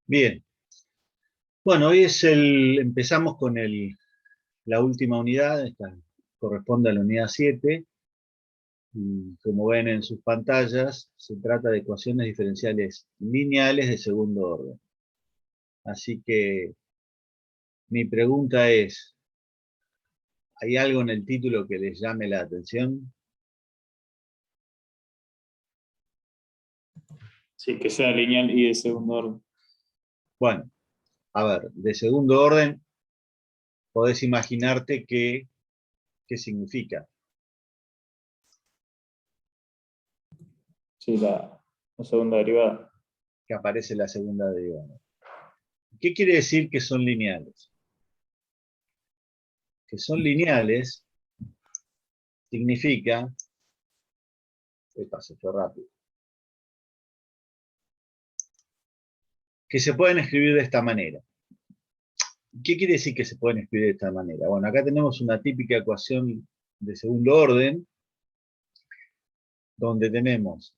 Bien, bueno, empezamos con la última unidad, esta corresponde a la unidad 7, y como ven en sus pantallas, se trata de ecuaciones diferenciales lineales de segundo orden. Así que mi pregunta es, ¿hay algo en el título que les llame la atención? Sí, que sea lineal y de segundo orden. Bueno, a ver, de segundo orden, podés imaginarte qué significa. Sí, la segunda derivada. Que aparece la segunda derivada. ¿Qué quiere decir que son lineales? Que son lineales significa, se fue rápido, que se pueden escribir de esta manera. ¿Qué quiere decir que se pueden escribir de esta manera? Bueno, acá tenemos una típica ecuación de segundo orden, donde tenemos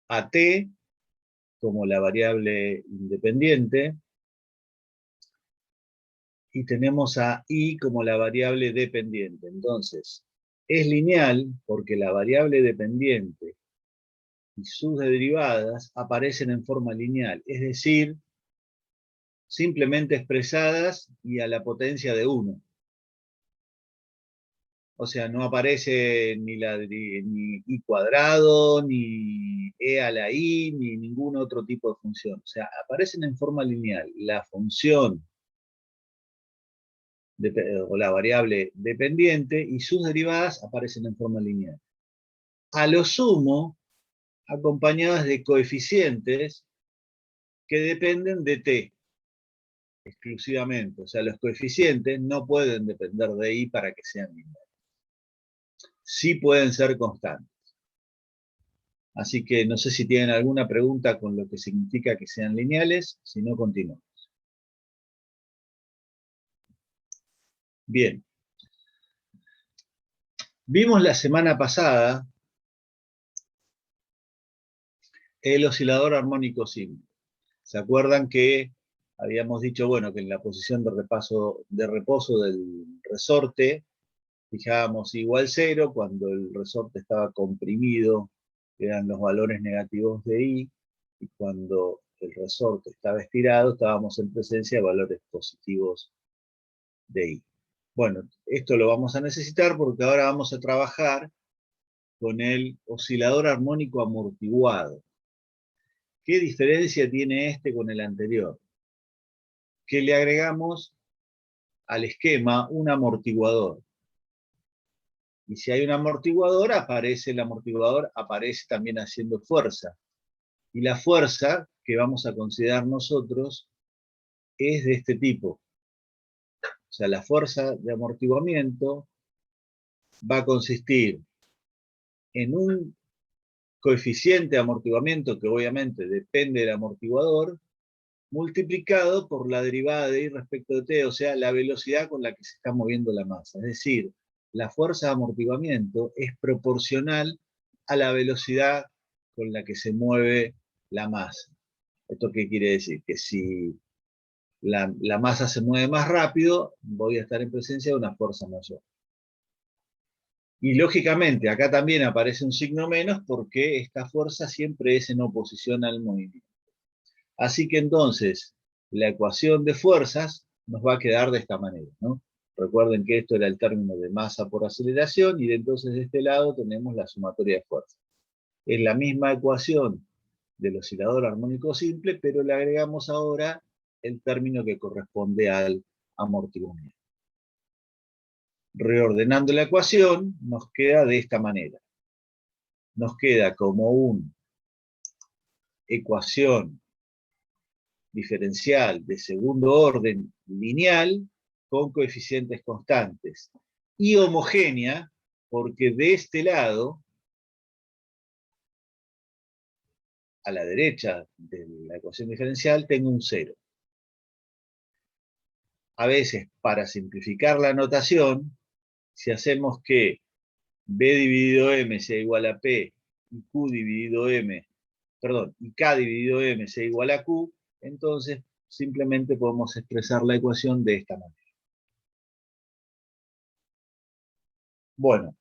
a t como la variable independiente, y tenemos a i como la variable dependiente. Entonces, es lineal porque la variable dependiente y sus derivadas aparecen en forma lineal, es decir, simplemente expresadas y a la potencia de 1. O sea, no aparece ni i cuadrado, ni e a la i, ni ningún otro tipo de función. O sea, aparecen en forma lineal. La función o la variable dependiente y sus derivadas aparecen en forma lineal. A lo sumo, acompañadas de coeficientes que dependen de t exclusivamente. O sea, los coeficientes no pueden depender de i para que sean lineales. Sí pueden ser constantes. Así que no sé si tienen alguna pregunta con lo que significa que sean lineales, si no, continuamos. Bien. Vimos la semana pasada el oscilador armónico simple. ¿Se acuerdan que habíamos dicho, bueno, que en la posición de reposo del resorte fijábamos igual 0 cuando el resorte estaba comprimido, eran los valores negativos de i, y cuando el resorte estaba estirado, estábamos en presencia de valores positivos de i. Bueno, esto lo vamos a necesitar porque ahora vamos a trabajar con el oscilador armónico amortiguado. ¿Qué diferencia tiene este con el anterior? Que le agregamos al esquema un amortiguador. Y si hay un amortiguador, el amortiguador aparece también haciendo fuerza. Y la fuerza que vamos a considerar nosotros es de este tipo. O sea, la fuerza de amortiguamiento va a consistir en un coeficiente de amortiguamiento, que obviamente depende del amortiguador, multiplicado por la derivada de i respecto de t, o sea, la velocidad con la que se está moviendo la masa. Es decir, la fuerza de amortiguamiento es proporcional a la velocidad con la que se mueve la masa. ¿Esto qué quiere decir? Que si la masa se mueve más rápido, voy a estar en presencia de una fuerza mayor. Y lógicamente, acá también aparece un signo menos porque esta fuerza siempre es en oposición al movimiento. Así que entonces, la ecuación de fuerzas nos va a quedar de esta manera, ¿no? Recuerden que esto era el término de masa por aceleración, y entonces de este lado tenemos la sumatoria de fuerzas. Es la misma ecuación del oscilador armónico simple, pero le agregamos ahora el término que corresponde al amortiguamiento. Reordenando la ecuación, nos queda de esta manera. Nos queda como una ecuación diferencial de segundo orden lineal con coeficientes constantes y homogénea, porque de este lado, a la derecha de la ecuación diferencial, tengo un 0. A veces, para simplificar la notación, si hacemos que b dividido m sea igual a p y q dividido m, y k dividido m sea igual a q, Entonces, simplemente podemos expresar la ecuación de esta manera. Bueno,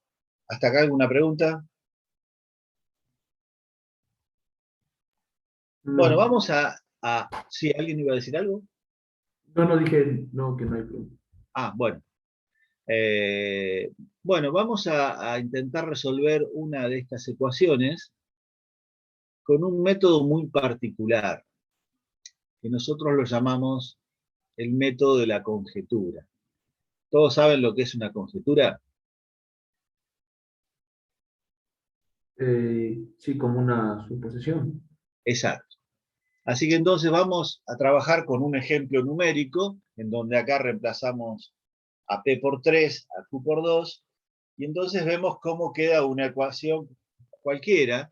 ¿hasta acá alguna pregunta? Bueno, No, vamos ¿sí, alguien iba a decir algo? no dije no, que no hay problema. Ah, bueno. Bueno, vamos a intentar resolver una de estas ecuaciones con un método muy particular, que nosotros lo llamamos el método de la conjetura. ¿Todos saben lo que es una conjetura? Sí, como una suposición. Exacto. Así que entonces vamos a trabajar con un ejemplo numérico, en donde acá reemplazamos a P por 3, a Q por 2, y entonces vemos cómo queda una ecuación cualquiera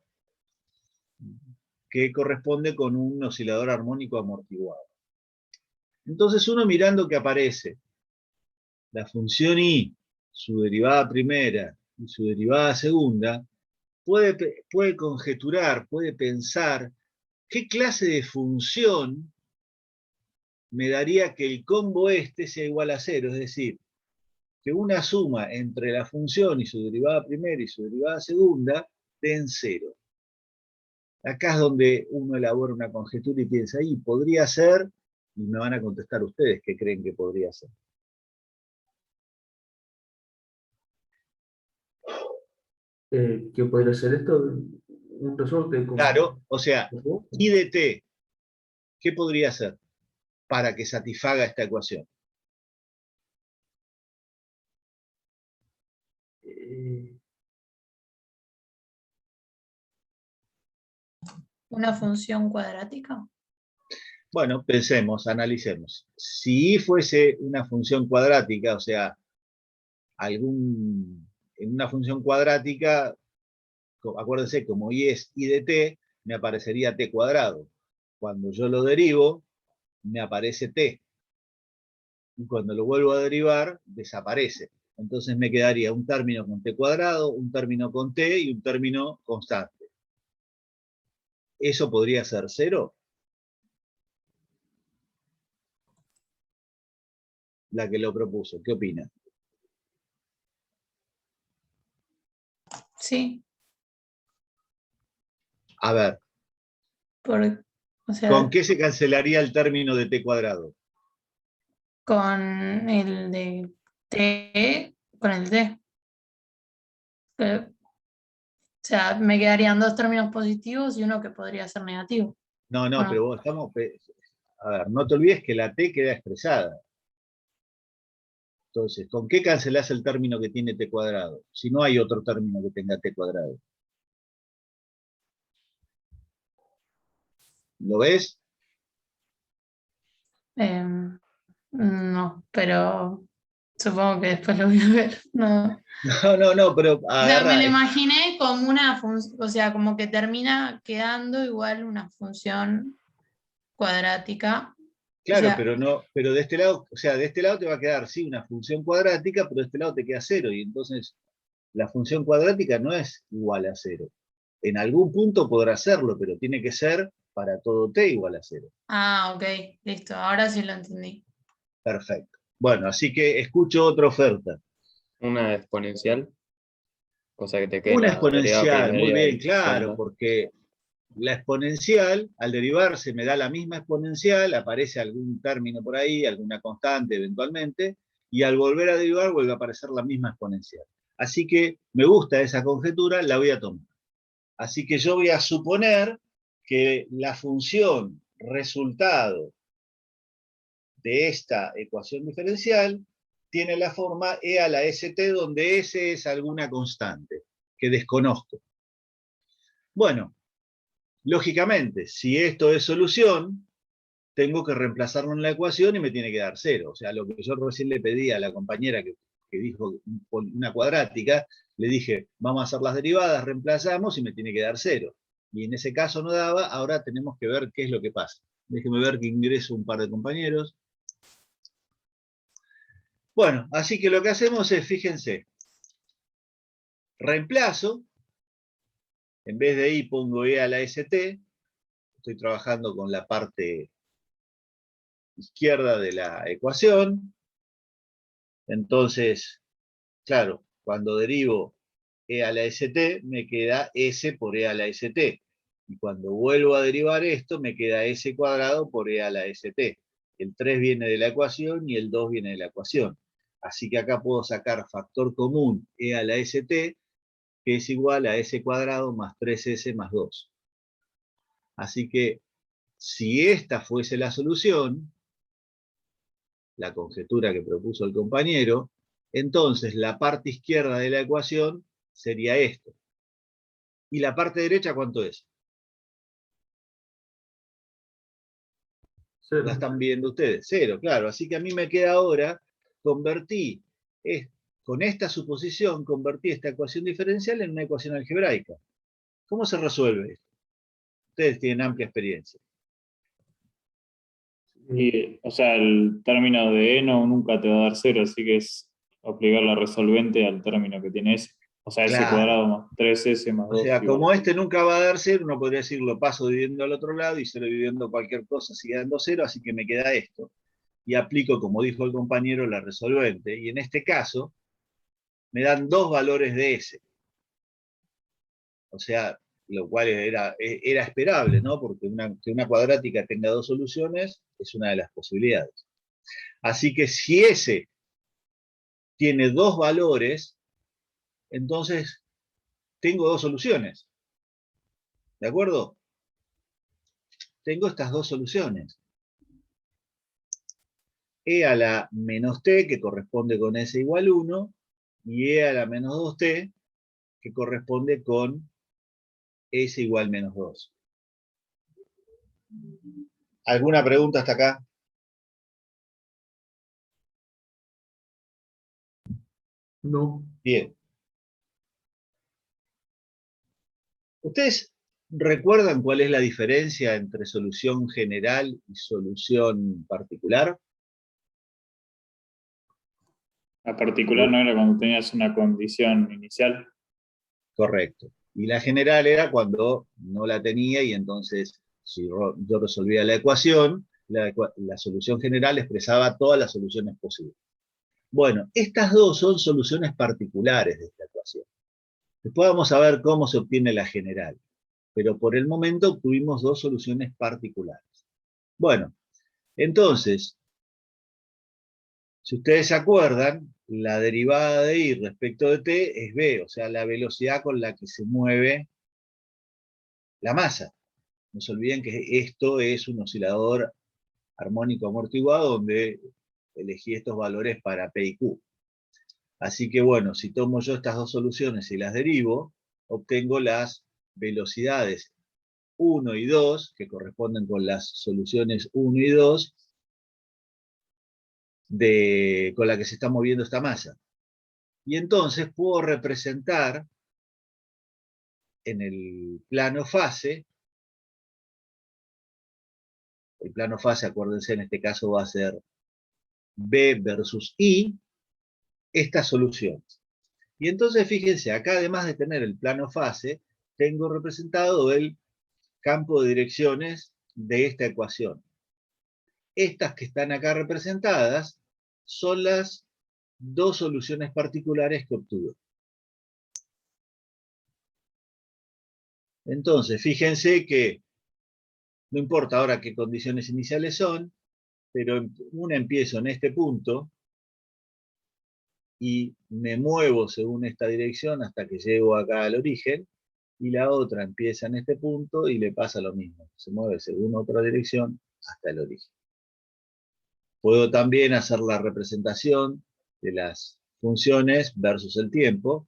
que corresponde con un oscilador armónico amortiguado. Entonces uno mirando que aparece la función I, su derivada primera y su derivada segunda, puede conjeturar, puede pensar qué clase de función me daría que el combo este sea igual a 0, es decir, que una suma entre la función y su derivada primera y su derivada segunda den 0. Acá es donde uno elabora una conjetura y piensa, ahí podría ser, y me van a contestar ustedes qué creen que podría ser. ¿Qué podría ser esto? Un resorte con... Claro, o sea, I de t, ¿qué podría ser para que satisfaga esta ecuación? Eh, ¿Una función cuadrática? Bueno, pensemos, analicemos. Si I fuese una función cuadrática, o sea, en una función cuadrática, acuérdense, como I es I de t, me aparecería t cuadrado. Cuando yo lo derivo, me aparece t. Y cuando lo vuelvo a derivar, desaparece. Entonces me quedaría un término con t cuadrado, un término con t y un término constante. ¿Eso podría ser 0? La que lo propuso. ¿Qué opina? Sí, A ver, o sea, ¿con qué se cancelaría el término de t cuadrado? con el de T, con el T. O sea, me quedarían dos términos positivos y uno que podría ser negativo. No, no, Bueno, pero estamos... A ver, no te olvides que la t queda expresada. Entonces, ¿con qué cancelás el término que tiene t cuadrado? Si no hay otro término que tenga t cuadrado. ¿Lo ves? no, pero supongo que después lo voy a ver. No. No, pero O sea, me agarra. lo imaginé como una función, o sea, como que termina quedando igual una función cuadrática. O Claro, sea, pero no, pero de este lado, o sea, de este lado te va a quedar sí una función cuadrática, pero de este lado te queda 0, y entonces la función cuadrática no es igual a 0. En algún punto podrá serlo, pero tiene que ser para todo t igual a 0. ok, listo, ahora sí lo entendí. Perfecto. Bueno, así que escucho otra oferta. Una exponencial, o sea que te quede Una la derivada exponencial, muy primera bien, y claro, segunda. porque la exponencial, al derivarse, me da la misma exponencial, aparece algún término por ahí, alguna constante eventualmente, y al volver a derivar vuelve a aparecer la misma exponencial. Así que me gusta esa conjetura, la voy a tomar. Así que yo voy a suponer que la función resultado de esta ecuación diferencial tiene la forma e a la st, donde s es alguna constante que desconozco. Bueno, lógicamente, si esto es solución, tengo que reemplazarlo en la ecuación y me tiene que dar 0. O sea, lo que yo recién le pedí a la compañera que dijo una cuadrática, le dije, vamos a hacer las derivadas, reemplazamos y me tiene que dar 0. Y en ese caso no daba, ahora tenemos que ver qué es lo que pasa. Déjenme ver que ingreso un par de compañeros. Bueno, así que lo que hacemos es, fíjense, reemplazo, en vez de i pongo e a la st, estoy trabajando con la parte izquierda de la ecuación. Entonces, claro, cuando derivo e a la st, me queda s por e a la st. Y cuando vuelvo a derivar esto, me queda s cuadrado por e a la st. El 3 viene de la ecuación y el 2 viene de la ecuación. Así que acá puedo sacar factor común e a la st, que es igual a s cuadrado más 3s más 2. Así que si esta fuese la solución, la conjetura que propuso el compañero, entonces la parte izquierda de la ecuación sería esto. ¿Y la parte derecha cuánto es? Cero. La están viendo ustedes, 0, claro. Así que a mí me queda ahora, con esta suposición, convertí esta ecuación diferencial en una ecuación algebraica. ¿Cómo se resuelve esto? Ustedes tienen amplia experiencia. Y, o sea, el término de eno nunca te va a dar 0, así que es aplicar la resolvente al término que tiene s. O sea, s Claro. cuadrado más 3s más 2. O sea, como este nunca va a dar 0, uno podría decir, lo paso dividiendo al otro lado y 0 dividiendo cualquier cosa sigue dando 0, así que me queda esto. Y aplico, como dijo el compañero, la resolvente. Y en este caso, me dan dos valores de S. O sea, lo cual era esperable, ¿no? Porque que una cuadrática tenga dos soluciones es una de las posibilidades. Así que si S tiene dos valores, entonces tengo dos soluciones. ¿De acuerdo? Tengo estas dos soluciones. E a la menos t, que corresponde con S igual 1, y E a la menos 2t, que corresponde con S igual menos 2. ¿Alguna pregunta hasta acá? No. Bien. ¿Ustedes recuerdan cuál es la diferencia entre solución general y solución particular? La particular no era cuando tenías una condición inicial. Correcto. Y la general era cuando no la tenía y entonces si yo resolvía la ecuación, la solución general expresaba todas las soluciones posibles. Bueno, estas dos son soluciones particulares de esta ecuación. Después vamos a ver cómo se obtiene la general. Pero por el momento obtuvimos dos soluciones particulares. Bueno, entonces, si ustedes se acuerdan, la derivada de y respecto de t es b, o sea, la velocidad con la que se mueve la masa. No se olviden que esto es un oscilador armónico amortiguado donde elegí estos valores para P y Q. Así que bueno, si tomo yo estas dos soluciones y las derivo, obtengo las velocidades 1 y 2, que corresponden con las soluciones 1 y 2, con la que se está moviendo esta masa. Y entonces puedo representar en el plano fase, el plano fase, acuérdense, en este caso va a ser B versus I, estas soluciones. Y entonces fíjense, acá además de tener el plano fase, tengo representado el campo de direcciones de esta ecuación. Estas que están acá representadas son las dos soluciones particulares que obtuve. Entonces, fíjense que no importa ahora qué condiciones iniciales son, pero una empiezo en este punto y me muevo según esta dirección hasta que llego acá al origen, y la otra empieza en este punto y le pasa lo mismo. Se mueve según otra dirección hasta el origen. Puedo también hacer la representación de las funciones versus el tiempo,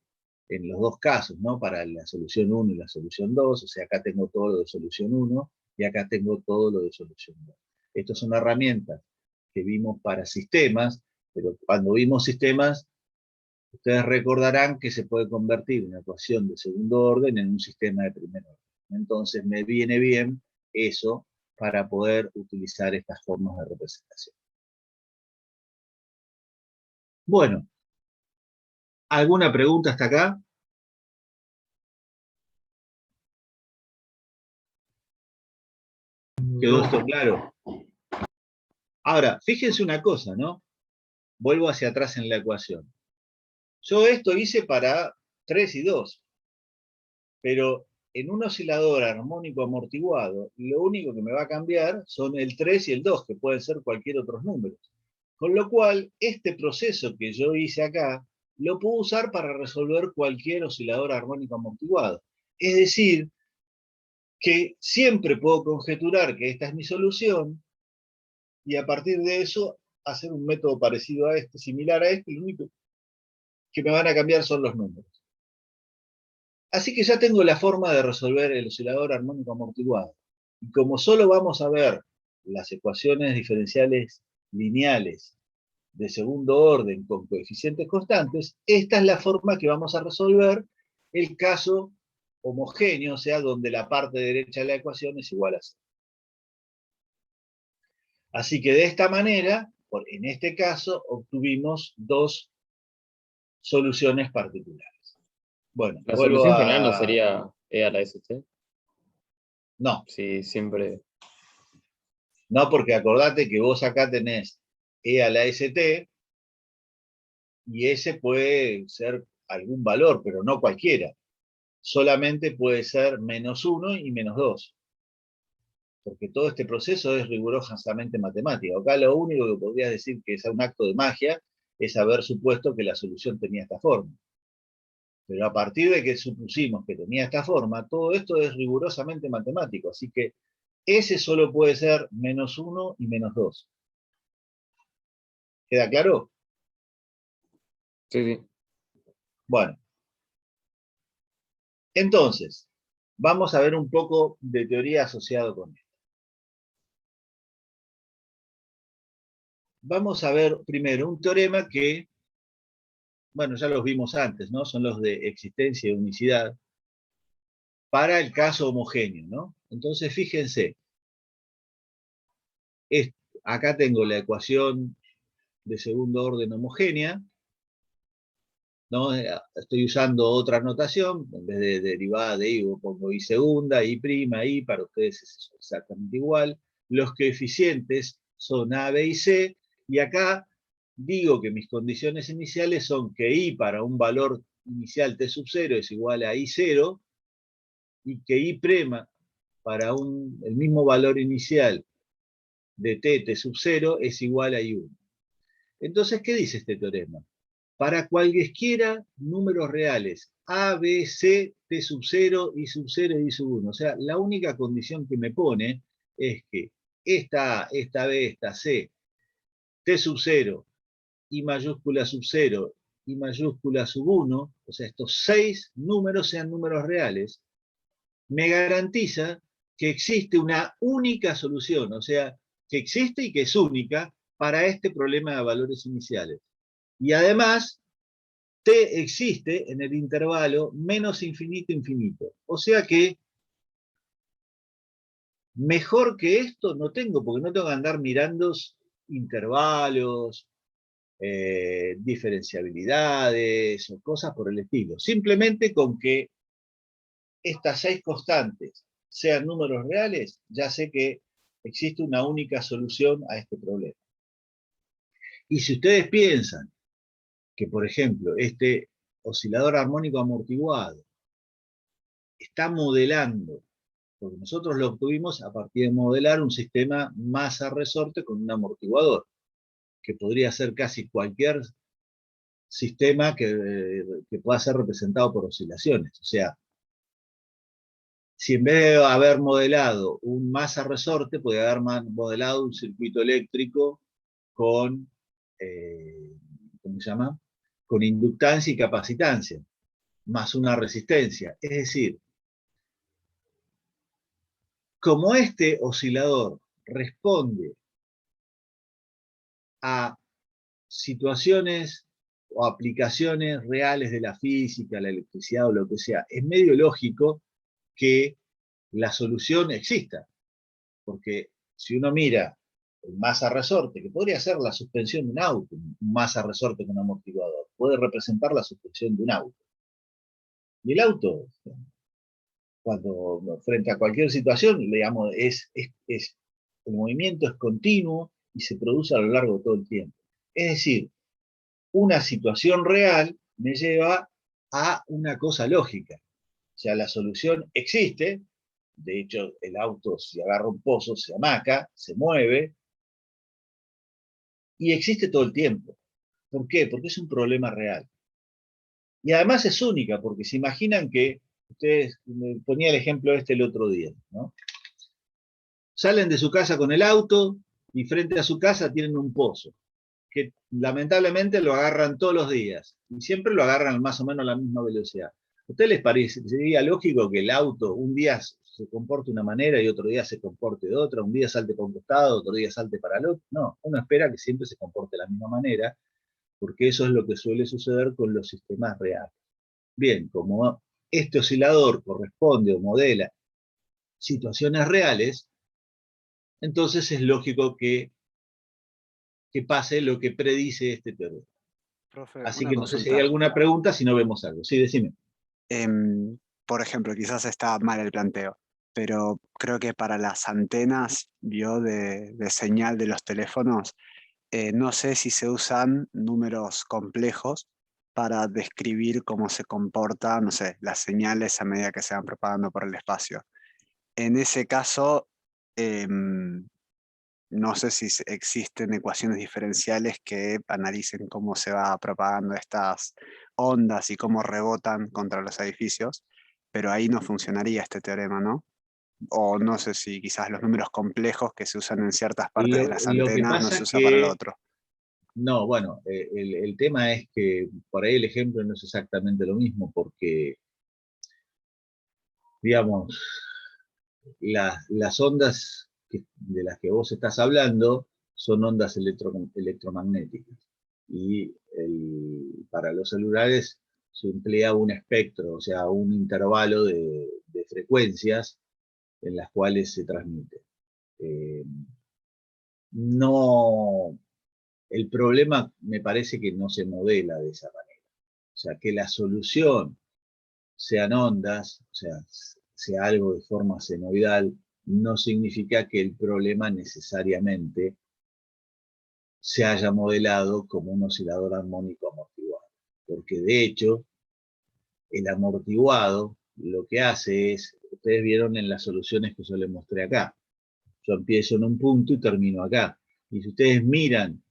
en los dos casos, ¿no? Para la solución 1 y la solución 2, o sea, acá tengo todo lo de solución 1 y acá tengo todo lo de solución 2. Estas son herramientas que vimos para sistemas, pero cuando vimos sistemas, ustedes recordarán que se puede convertir una ecuación de segundo orden en un sistema de primer orden. Entonces me viene bien eso para poder utilizar estas formas de representación. Bueno, ¿alguna pregunta hasta acá? ¿Quedó esto claro? Ahora, fíjense una cosa, ¿no? Vuelvo hacia atrás en la ecuación. Yo esto hice para 3 y 2, pero en un oscilador armónico amortiguado, lo único que me va a cambiar son el 3 y el 2, que pueden ser cualquier otro número. Con lo cual, este proceso que yo hice acá, lo puedo usar para resolver cualquier oscilador armónico amortiguado. Es decir, que siempre puedo conjeturar que esta es mi solución, y a partir de eso hacer un método parecido a este, similar a este, y lo único que me van a cambiar son los números. Así que ya tengo la forma de resolver el oscilador armónico amortiguado. Y como solo vamos a ver las ecuaciones diferenciales lineales de segundo orden con coeficientes constantes, esta es la forma que vamos a resolver el caso homogéneo, o sea, donde la parte derecha de la ecuación es igual a 0. Así que de esta manera, en este caso, obtuvimos dos soluciones particulares. Bueno, La vuelvo solución final no a... sería E a la ST. No, Sí, siempre. no, porque acordate que vos acá tenés E a la ST, y ese puede ser algún valor, pero no cualquiera. Solamente puede ser -1 y -2. Porque todo este proceso es rigurosamente matemático. Acá lo único que podrías decir que es un acto de magia es haber supuesto que la solución tenía esta forma. Pero a partir de que supusimos que tenía esta forma, todo esto es rigurosamente matemático. Así que ese solo puede ser -1 y -2. ¿Queda claro? Sí, sí. Bueno, entonces, vamos a ver un poco de teoría asociado con esto. Vamos a ver primero un teorema que, bueno, ya los vimos antes, ¿no? Son los de existencia y unicidad para el caso homogéneo, ¿no? Entonces, fíjense, acá tengo la ecuación de segundo orden homogénea, ¿no? Estoy usando otra notación, en vez de derivada de y, pongo y segunda, y prima, y, para ustedes es exactamente igual. Los coeficientes son A, B y C, y acá digo que mis condiciones iniciales son que i para un valor inicial t sub 0 es igual a i0, y que i' para el mismo valor inicial de t sub 0 es igual a i1. Entonces, ¿qué dice este teorema? Para cualesquiera números reales, A, B, C, T sub 0, I sub 0 y I sub 1. O sea, la única condición que me pone es que esta A, esta B, esta C, T sub 0, I mayúscula sub 0, I mayúscula sub 1, o sea, estos 6 números sean números reales, me garantiza que existe una única solución, o sea, que existe y que es única para este problema de valores iniciales. Y además, t existe en el intervalo menos infinito infinito. O sea que mejor que esto no tengo, porque no tengo que andar mirando intervalos, diferenciabilidades o cosas por el estilo. Simplemente con que estas 6 constantes sean números reales, ya sé que existe una única solución a este problema. Y si ustedes piensan que, por ejemplo, este oscilador armónico amortiguado está modelando, porque nosotros lo obtuvimos a partir de modelar un sistema masa-resorte con un amortiguador, que podría ser casi cualquier sistema que pueda ser representado por oscilaciones. O sea, si en vez de haber modelado un masa-resorte, podría haber modelado un circuito eléctrico con, ¿cómo se llama? Con inductancia y capacitancia, más una resistencia. Es decir, como este oscilador responde a situaciones o aplicaciones reales de la física, la electricidad o lo que sea, es medio lógico que la solución exista. Porque si uno mira el masa-resorte, que podría ser la suspensión de un auto, un masa-resorte con amortiguador, puede representar la suspensión de un auto. Y el auto, cuando frente a cualquier situación, digamos, el movimiento es continuo y se produce a lo largo de todo el tiempo. Es decir, una situación real me lleva a una cosa lógica. O sea, la solución existe. De hecho, el auto, si agarra un pozo, se amaca, se mueve, y existe todo el tiempo. ¿Por qué? Porque es un problema real. Y además es única, porque se imaginan que, ustedes, me ponía el ejemplo este el otro día, ¿no? Salen de su casa con el auto y frente a su casa tienen un pozo, que lamentablemente lo agarran todos los días, y siempre lo agarran más o menos a la misma velocidad. ¿A ustedes les parecería lógico que el auto un día se comporte de una manera y otro día se comporte de otra, un día salte para un costado, otro día salte para el otro? No, uno espera que siempre se comporte de la misma manera, porque eso es lo que suele suceder con los sistemas reales. Bien, como este oscilador corresponde o modela situaciones reales, entonces es lógico que pase lo que predice este teorema. Profe, Así una que no sé si hay consulta. alguna pregunta, si no vemos algo. Sí, decime. Por ejemplo, quizás está mal el planteo, pero creo que para las antenas de señal de los teléfonos, no sé si se usan números complejos para describir cómo se comportan, no sé, las señales a medida que se van propagando por el espacio. En ese caso, no sé si existen ecuaciones diferenciales que analicen cómo se va propagando estas ondas y cómo rebotan contra los edificios, pero ahí no funcionaría este teorema, ¿no? O no sé si quizás los números complejos que se usan en ciertas partes de las Lo que antenas no pasa se es usa para lo que, otro. no, bueno, el tema es que por ahí el ejemplo no es exactamente lo mismo, porque, digamos, las ondas de las que vos estás hablando son ondas electromagnéticas. Y para los celulares se emplea un espectro, o sea, un intervalo de frecuencias en las cuales se transmite. No, el problema me parece que no se modela de esa manera. O sea, que la solución sean ondas, o sea algo de forma senoidal, no significa que el problema necesariamente se haya modelado como un oscilador armónico amortiguado. Porque de hecho, el amortiguado lo que hace es, ustedes vieron en las soluciones que yo les mostré acá, yo empiezo en un punto y termino acá. Y si ustedes miran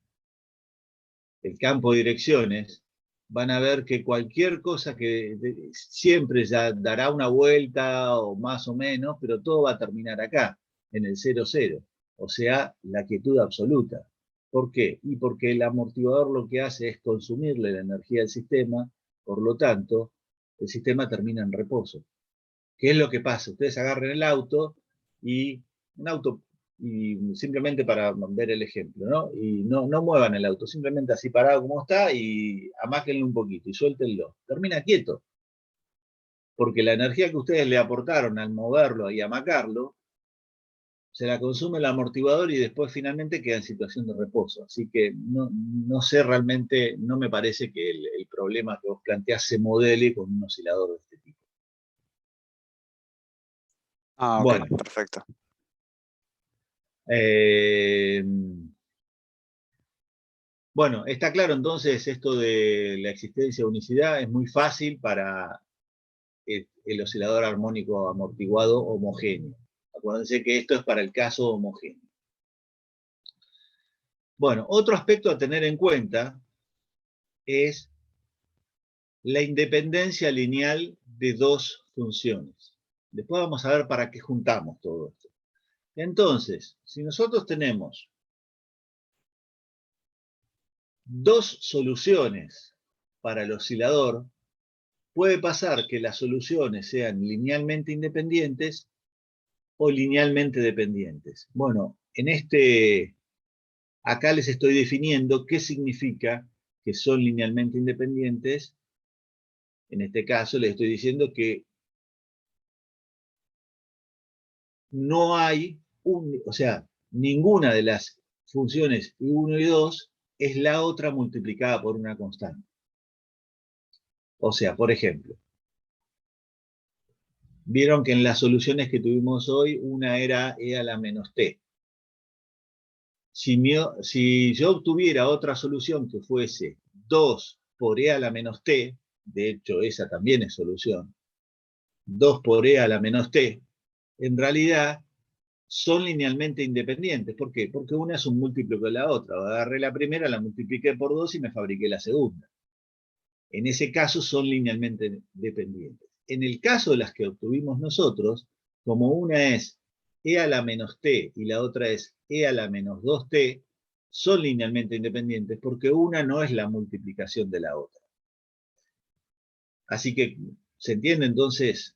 el campo de direcciones, van a ver que cualquier cosa que siempre ya dará una vuelta o más o menos, pero todo va a terminar acá, en el 0, 0. O sea, la quietud absoluta. ¿Por qué? Y porque el amortiguador lo que hace es consumirle la energía al sistema, por lo tanto, el sistema termina en reposo. ¿Qué es lo que pasa? Ustedes agarren el auto y un auto, y simplemente para ver el ejemplo, ¿no? Y no muevan el auto, simplemente así parado como está y amáquenlo un poquito y suéltenlo. Termina quieto, porque la energía que ustedes le aportaron al moverlo y amacarlo, se la consume el amortiguador y después finalmente queda en situación de reposo. Así que no sé realmente, no me parece que el problema que vos planteás se modele con un oscilador de este tipo. Ah, ok, Bueno. perfecto. Bueno, está claro entonces esto de la existencia de unicidad, es muy fácil para el oscilador armónico amortiguado homogéneo. Acuérdense que esto es para el caso homogéneo. Bueno, otro aspecto a tener en cuenta es la independencia lineal de dos funciones. Después vamos a ver para qué juntamos todo esto. Entonces, si nosotros tenemos dos soluciones para el oscilador, puede pasar que las soluciones sean linealmente independientes o linealmente dependientes. Bueno, acá les estoy definiendo qué significa que son linealmente independientes. En este caso les estoy diciendo que no hay, o sea, ninguna de las funciones I1 y 2 es la otra multiplicada por una constante. O sea, por ejemplo, vieron que en las soluciones que tuvimos hoy, una era e a la menos t. si yo obtuviera otra solución que fuese 2 por e a la menos t, de hecho esa también es solución, 2 por e a la menos t, en realidad son linealmente independientes. ¿Por qué? Porque una es un múltiplo de la otra. Agarré la primera, la multipliqué por 2 y me fabriqué la segunda. En ese caso son linealmente dependientes. En el caso de las que obtuvimos nosotros, como una es e a la menos t y la otra es e a la menos 2t, son linealmente independientes porque una no es la multiplicación de la otra. Así que, ¿se entiende entonces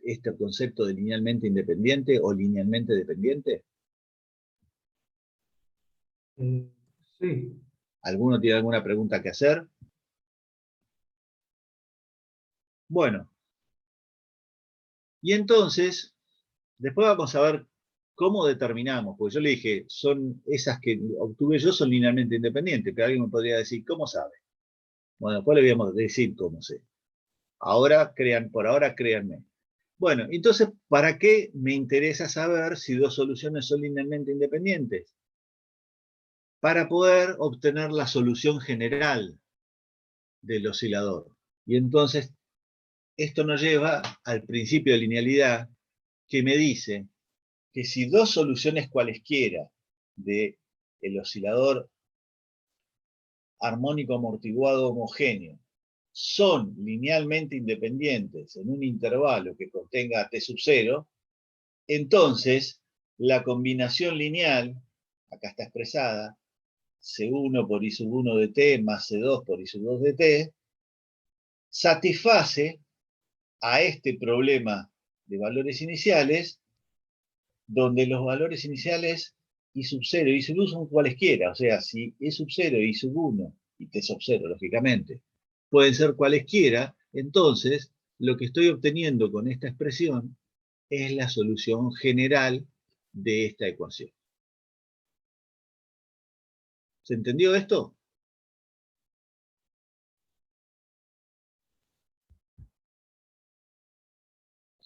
este concepto de linealmente independiente o linealmente dependiente? Sí. ¿Alguno tiene alguna pregunta que hacer? Bueno. Y entonces, después vamos a ver cómo determinamos, porque yo le dije, son esas que obtuve yo son linealmente independientes, pero alguien me podría decir, ¿cómo sabe? Bueno, después le voy a decir cómo sé. Por ahora créanme. Bueno, entonces, ¿para qué me interesa saber si dos soluciones son linealmente independientes? Para poder obtener la solución general del oscilador. Y entonces, esto nos lleva al principio de linealidad que me dice que si dos soluciones cualesquiera del oscilador armónico amortiguado homogéneo son linealmente independientes en un intervalo que contenga t sub 0, entonces la combinación lineal, acá está expresada, C1 por I sub 1 de t más C2 por I sub 2 de t, satisface a este problema de valores iniciales, donde los valores iniciales I sub 0 y I sub 1 son cualesquiera, o sea, si I sub 0, I sub 1 y t sub 0, lógicamente, pueden ser cualesquiera, entonces lo que estoy obteniendo con esta expresión es la solución general de esta ecuación. ¿Se entendió esto?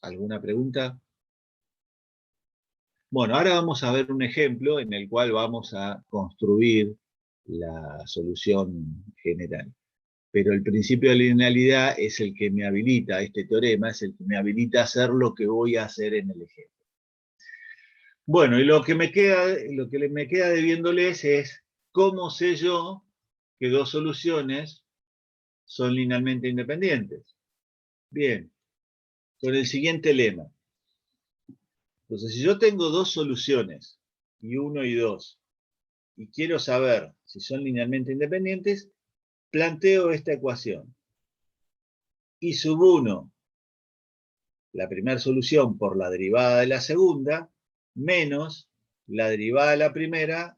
¿Alguna pregunta? Bueno, ahora vamos a ver un ejemplo en el cual vamos a construir la solución general. Pero el principio de linealidad es el que me habilita, este teorema es el que me habilita a hacer lo que voy a hacer en el ejemplo. Bueno, y lo que me queda debiéndoles es cómo sé yo que dos soluciones son linealmente independientes. Bien, con el siguiente lema. Entonces, si yo tengo dos soluciones, y 1 y 2, y quiero saber si son linealmente independientes, planteo esta ecuación. I sub 1, la primera solución por la derivada de la segunda, menos la derivada de la primera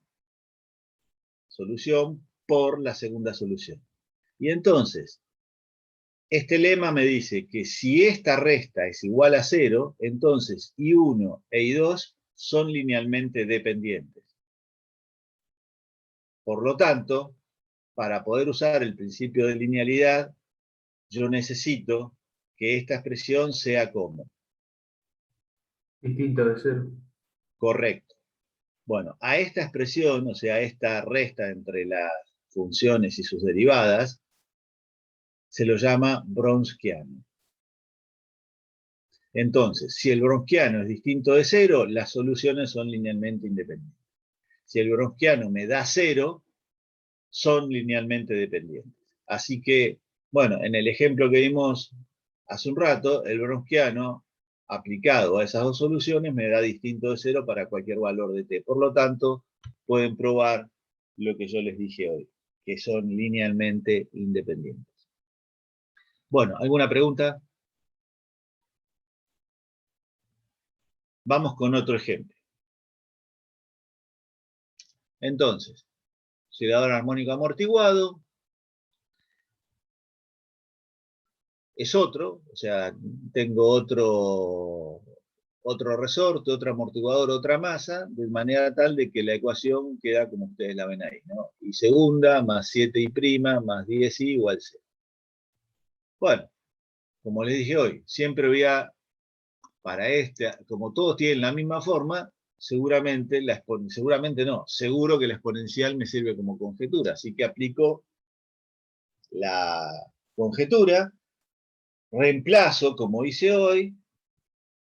solución por la segunda solución. Y entonces, este lema me dice que si esta resta es igual a 0, entonces I1 e I2 son linealmente dependientes. Por lo tanto, para poder usar el principio de linealidad, yo necesito que esta expresión sea como. Distinta de 0. Correcto. Bueno, a esta expresión, o sea, a esta resta entre las funciones y sus derivadas, se lo llama Wronskiano. Entonces, si el Wronskiano es distinto de 0, las soluciones son linealmente independientes. Si el Wronskiano me da 0, son linealmente dependientes. Así que, bueno, en el ejemplo que vimos hace un rato, el Wronskiano aplicado a esas dos soluciones me da distinto de 0 para cualquier valor de t. Por lo tanto, pueden probar lo que yo les dije hoy, que son linealmente independientes. Bueno, ¿alguna pregunta? Vamos con otro ejemplo. Entonces, oscilador armónico amortiguado es otro, o sea, tengo otro resorte, otro amortiguador, otra masa, de manera tal de que la ecuación queda como ustedes la ven ahí, ¿no? Y segunda más 7i' más 10i igual 0. Bueno, como les dije hoy, siempre voy a, para este, como todos tienen la misma forma, seguramente seguramente no, seguro que la exponencial me sirve como conjetura, así que aplico la conjetura, reemplazo como hice hoy,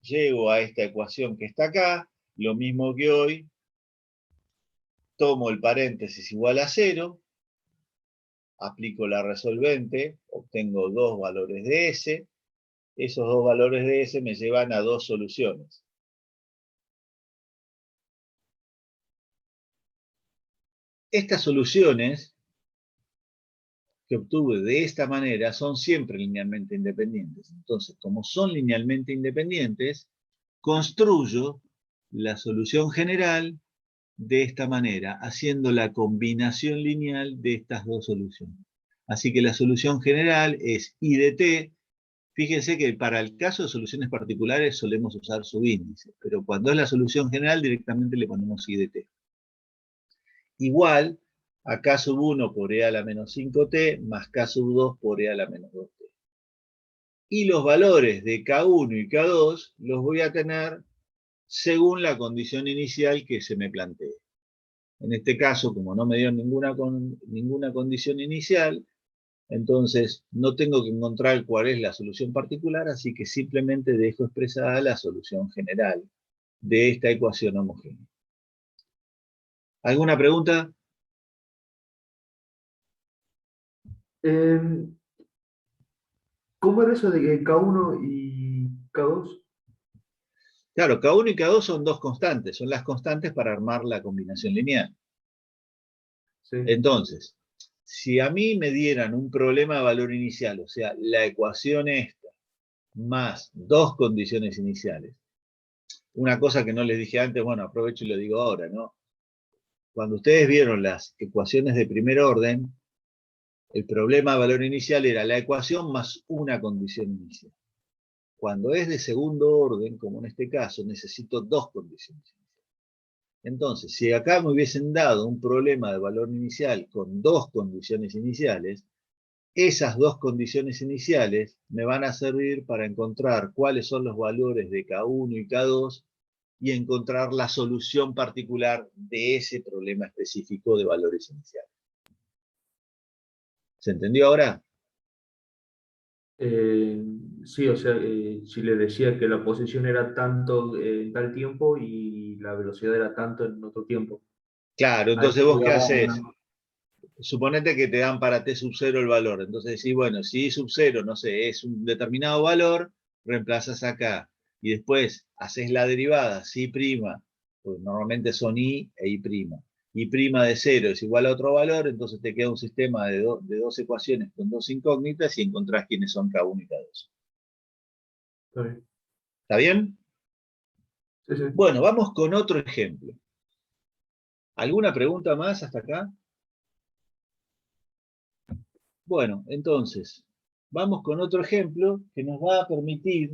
llego a esta ecuación que está acá, lo mismo que hoy, tomo el paréntesis igual a 0, aplico la resolvente, obtengo dos valores de S, esos dos valores de S me llevan a dos soluciones. Estas soluciones que obtuve de esta manera son siempre linealmente independientes. Entonces, como son linealmente independientes, construyo la solución general de esta manera, haciendo la combinación lineal de estas dos soluciones. Así que la solución general es I de t. Fíjense que para el caso de soluciones particulares solemos usar subíndice, pero cuando es la solución general directamente le ponemos I de t. Igual a k sub 1 por e a la menos 5t más k sub 2 por e a la menos 2t. Y los valores de k1 y k2 los voy a tener según la condición inicial que se me plantee. En este caso, como no me dio ninguna condición inicial, entonces no tengo que encontrar cuál es la solución particular, así que simplemente dejo expresada la solución general de esta ecuación homogénea. ¿Alguna pregunta? ¿Cómo era eso de que K1 y K2? Claro, K1 y K2 son dos constantes, son las constantes para armar la combinación lineal. Sí. Entonces, si a mí me dieran un problema de valor inicial, o sea, la ecuación esta, más dos condiciones iniciales, una cosa que no les dije antes, bueno, aprovecho y lo digo ahora, ¿no? Cuando ustedes vieron las ecuaciones de primer orden, el problema de valor inicial era la ecuación más una condición inicial. Cuando es de segundo orden, como en este caso, necesito dos condiciones iniciales. Entonces, si acá me hubiesen dado un problema de valor inicial con dos condiciones iniciales, esas dos condiciones iniciales me van a servir para encontrar cuáles son los valores de K1 y K2 y encontrar la solución particular de ese problema específico de valores iniciales. ¿Se entendió ahora? Sí, o sea, si le decía que la posición era tanto en tal tiempo y la velocidad era tanto en otro tiempo. Claro, Ahí entonces vos qué llegaba haces? una- Suponete que te dan para t sub 0 el valor. Entonces decís, bueno, si I sub 0, no sé, es un determinado valor, reemplazas acá. Y después haces la derivada, si prima, pues normalmente son I e I prima. I prima de 0 es igual a otro valor, entonces te queda un sistema de dos ecuaciones con dos incógnitas y encontrás quiénes son K1 y K2. Está bien. ¿Está bien? Sí, sí. Bueno, vamos con otro ejemplo. ¿Alguna pregunta más hasta acá? Bueno, entonces, vamos con otro ejemplo que nos va a permitir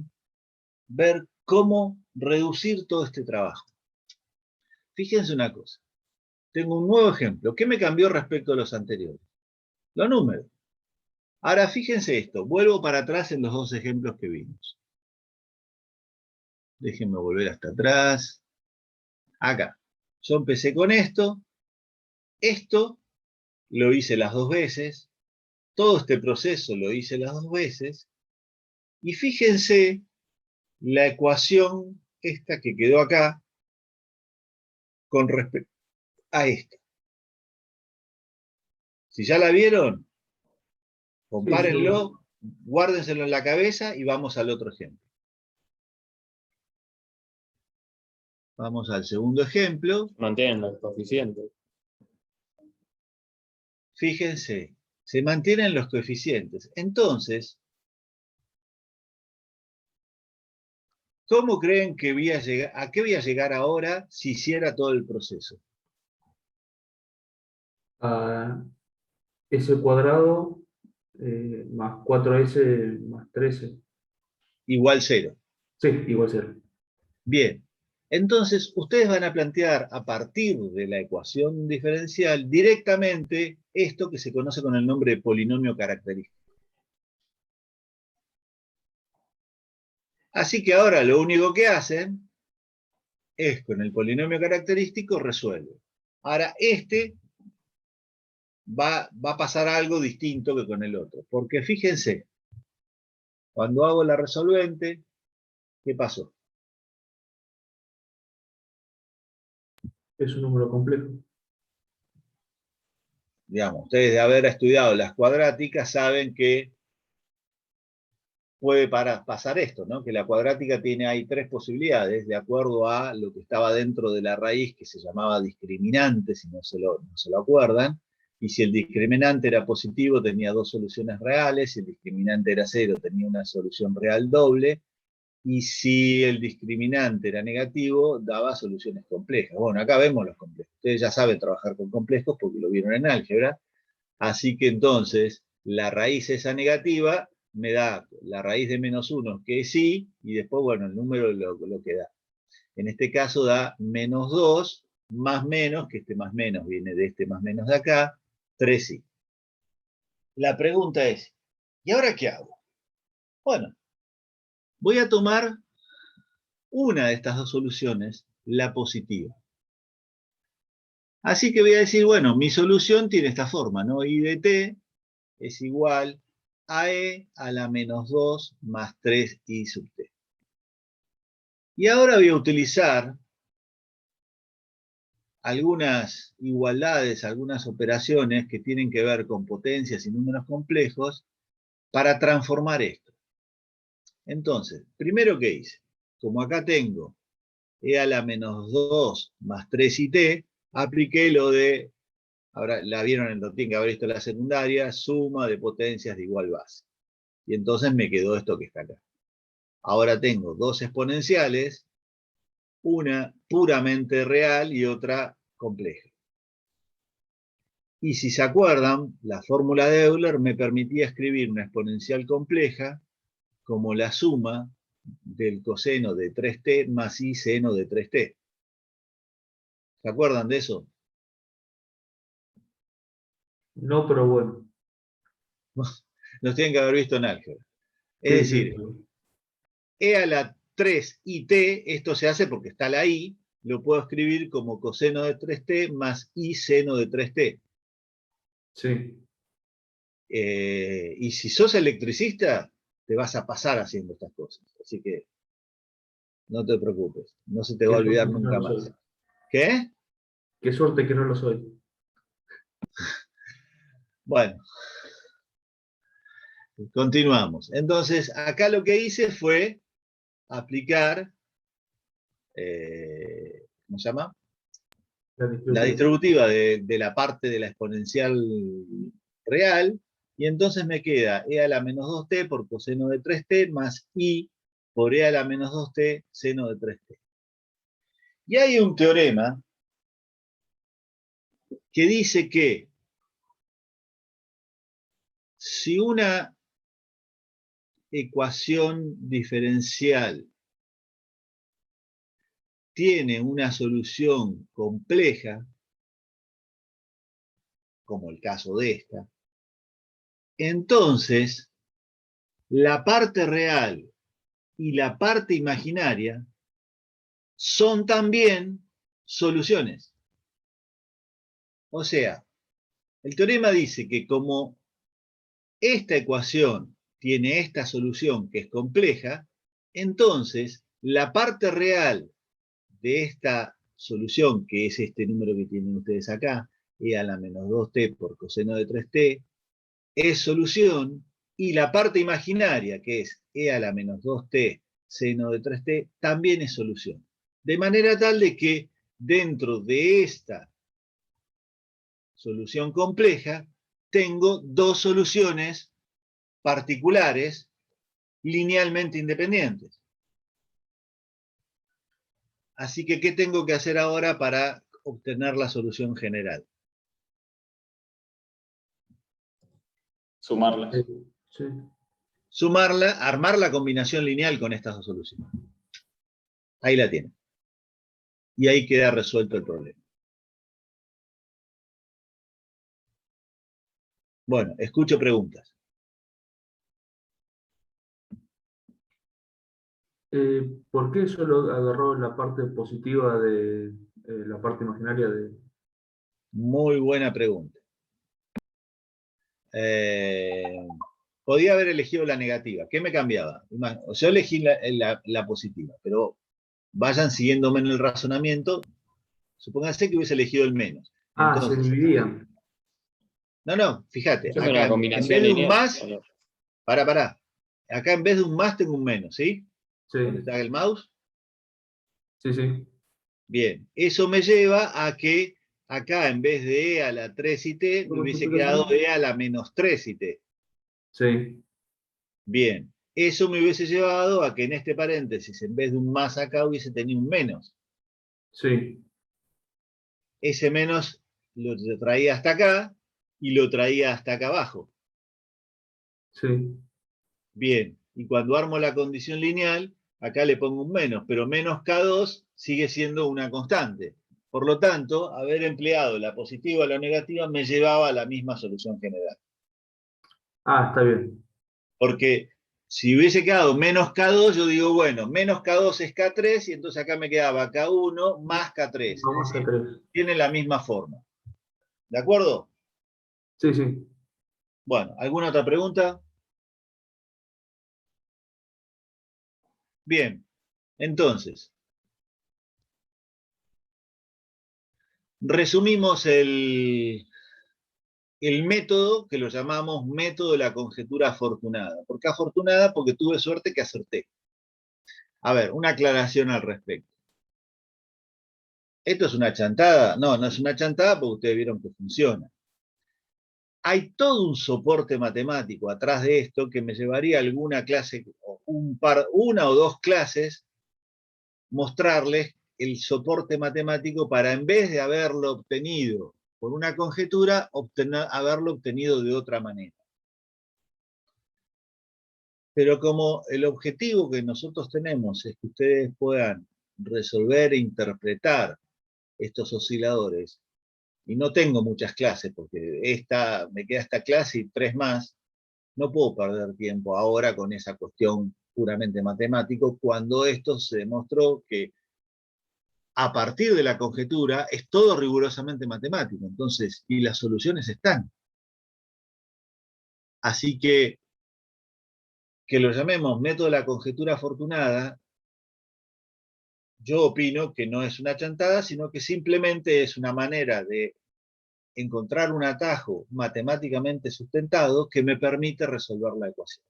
ver cómo reducir todo este trabajo. Fíjense una cosa. Tengo un nuevo ejemplo. ¿Qué me cambió respecto a los anteriores? Los números. Ahora fíjense esto. Vuelvo para atrás en los dos ejemplos que vimos. Déjenme volver hasta atrás. Acá. Yo empecé con esto. Esto lo hice las dos veces. Todo este proceso lo hice las dos veces. Y fíjense la ecuación esta que quedó acá con respecto a esta. Si ya la vieron, compárenlo, guárdenselo en la cabeza y vamos al otro ejemplo. Vamos al segundo ejemplo. Mantienen los coeficientes. Fíjense, se mantienen los coeficientes. Entonces, ¿cómo creen que voy a llegar? ¿A qué voy a llegar ahora si hiciera todo el proceso? A S cuadrado más 4S más 13. Igual 0. Sí, igual 0. Bien. Entonces, ustedes van a plantear a partir de la ecuación diferencial directamente esto que se conoce con el nombre de polinomio característico. Así que ahora lo único que hacen es con el polinomio característico, resuelve. Ahora, va a pasar algo distinto que con el otro. Porque fíjense, cuando hago la resolvente, ¿qué pasó? Es un número complejo. Digamos, ustedes de haber estudiado las cuadráticas saben que puede pasar esto, ¿no? Que la cuadrática tiene ahí tres posibilidades, de acuerdo a lo que estaba dentro de la raíz, que se llamaba discriminante, si no se lo acuerdan, y si el discriminante era positivo tenía dos soluciones reales, si el discriminante era cero tenía una solución real doble, y si el discriminante era negativo daba soluciones complejas. Bueno, acá vemos los complejos. Ustedes ya saben trabajar con complejos porque lo vieron en álgebra, así que entonces la raíz esa negativa me da la raíz de menos 1, que es i, y después, bueno, el número lo que da. En este caso da menos 2, más menos, que este más menos viene de este más menos de acá, 3i. La pregunta es, ¿y ahora qué hago? Bueno, voy a tomar una de estas dos soluciones, la positiva. Así que voy a decir, bueno, mi solución tiene esta forma, ¿no? I de t es igual a e a la menos 2 más 3i sub t. Y ahora voy a utilizar algunas igualdades, algunas operaciones que tienen que ver con potencias y números complejos para transformar esto. Entonces, primero que hice, como acá tengo e a la menos 2 más 3it, apliqué lo de, ahora la vieron, lo tienen que haber visto en la secundaria, suma de potencias de igual base. Y entonces me quedó esto que está acá. Ahora tengo dos exponenciales, una puramente real y otra compleja. Y si se acuerdan, la fórmula de Euler me permitía escribir una exponencial compleja como la suma del coseno de 3t más i seno de 3t. ¿Se acuerdan de eso? No, pero bueno. Los tienen que haber visto en álgebra. Es Sí, decir, sí. e a la 3it, esto se hace porque está la i, lo puedo escribir como coseno de 3t más i seno de 3t. Sí. Y si sos electricista, te vas a pasar haciendo estas cosas. Así que no te preocupes, no se te va a Qué olvidar suerte que no nunca lo más. soy. ¿Qué? Qué suerte que no lo soy. Bueno, continuamos. Entonces, acá lo que hice fue aplicar, ¿cómo se llama? La distributiva de la parte de la exponencial real, y entonces me queda e a la menos 2t por coseno de 3t más i por e a la menos 2t seno de 3t. Y hay un teorema que dice que si una ecuación diferencial tiene una solución compleja, como el caso de esta, entonces la parte real y la parte imaginaria son también soluciones. O sea, el teorema dice que como esta ecuación tiene esta solución que es compleja, entonces la parte real de esta solución, que es este número que tienen ustedes acá, e a la menos 2t por coseno de 3t, es solución, y la parte imaginaria, que es e a la menos 2t seno de 3t, también es solución. De manera tal de que dentro de esta solución compleja, tengo dos soluciones particulares linealmente independientes. Así que, ¿qué tengo que hacer ahora para obtener la solución general? Sumarlas. Sí. Sumarla, armar la combinación lineal con estas dos soluciones. Ahí la tienen. Y ahí queda resuelto el problema. Bueno, escucho preguntas. ¿Por qué solo agarró la parte positiva de la parte imaginaria de... Muy buena pregunta. Podía haber elegido la negativa. ¿Qué me cambiaba? Yo elegí la positiva, pero vayan siguiéndome en el razonamiento. Supónganse que hubiese elegido el menos. Ah, se Entonces, dividían. no, fíjate, Eso es acá una en combinación vez de un lineal. más, ¿O no? pará. Acá en vez de un más tengo un menos, ¿sí? Sí, ¿Dónde está el mouse? sí, sí. Bien, eso me lleva a que acá en vez de E a la 3 y T, me ¿Cómo es tu hubiese quedado explicación? E a la menos 3 y T. Sí, Bien, eso me hubiese llevado a que en este paréntesis, en vez de un más acá, hubiese tenido un menos. sí, Ese menos lo traía hasta acá y lo traía hasta acá abajo. sí, Bien, y cuando armo la condición lineal, acá le pongo un menos, pero menos K2 sigue siendo una constante. Por lo tanto, haber empleado la positiva o la negativa me llevaba a la misma solución general. Ah, está bien. Porque si hubiese quedado menos K2, yo digo, bueno, menos K2 es K3 y entonces acá me quedaba K1 más K3. Es Vamos a decir, tres. tiene la misma forma. ¿De acuerdo? Sí, sí. Bueno, ¿alguna otra pregunta? Bien, entonces, resumimos el método que lo llamamos método de la conjetura afortunada. ¿Por qué afortunada? Porque tuve suerte que acerté. A ver, una aclaración al respecto. ¿Esto es una chantada? No, no es una chantada porque ustedes vieron que funciona. Hay todo un soporte matemático atrás de esto que me llevaría a alguna clase, una o dos clases, mostrarles el soporte matemático para, en vez de haberlo obtenido por una conjetura, haberlo obtenido de otra manera. Pero como el objetivo que nosotros tenemos es que ustedes puedan resolver e interpretar estos osciladores, y no tengo muchas clases, porque me queda esta clase y 3 más, no puedo perder tiempo ahora con esa cuestión puramente matemático, cuando esto se demostró que a partir de la conjetura es todo rigurosamente matemático, entonces, y las soluciones están. Así que lo llamemos método de la conjetura afortunada, yo opino que no es una chantada, sino que simplemente es una manera de encontrar un atajo matemáticamente sustentado que me permite resolver la ecuación.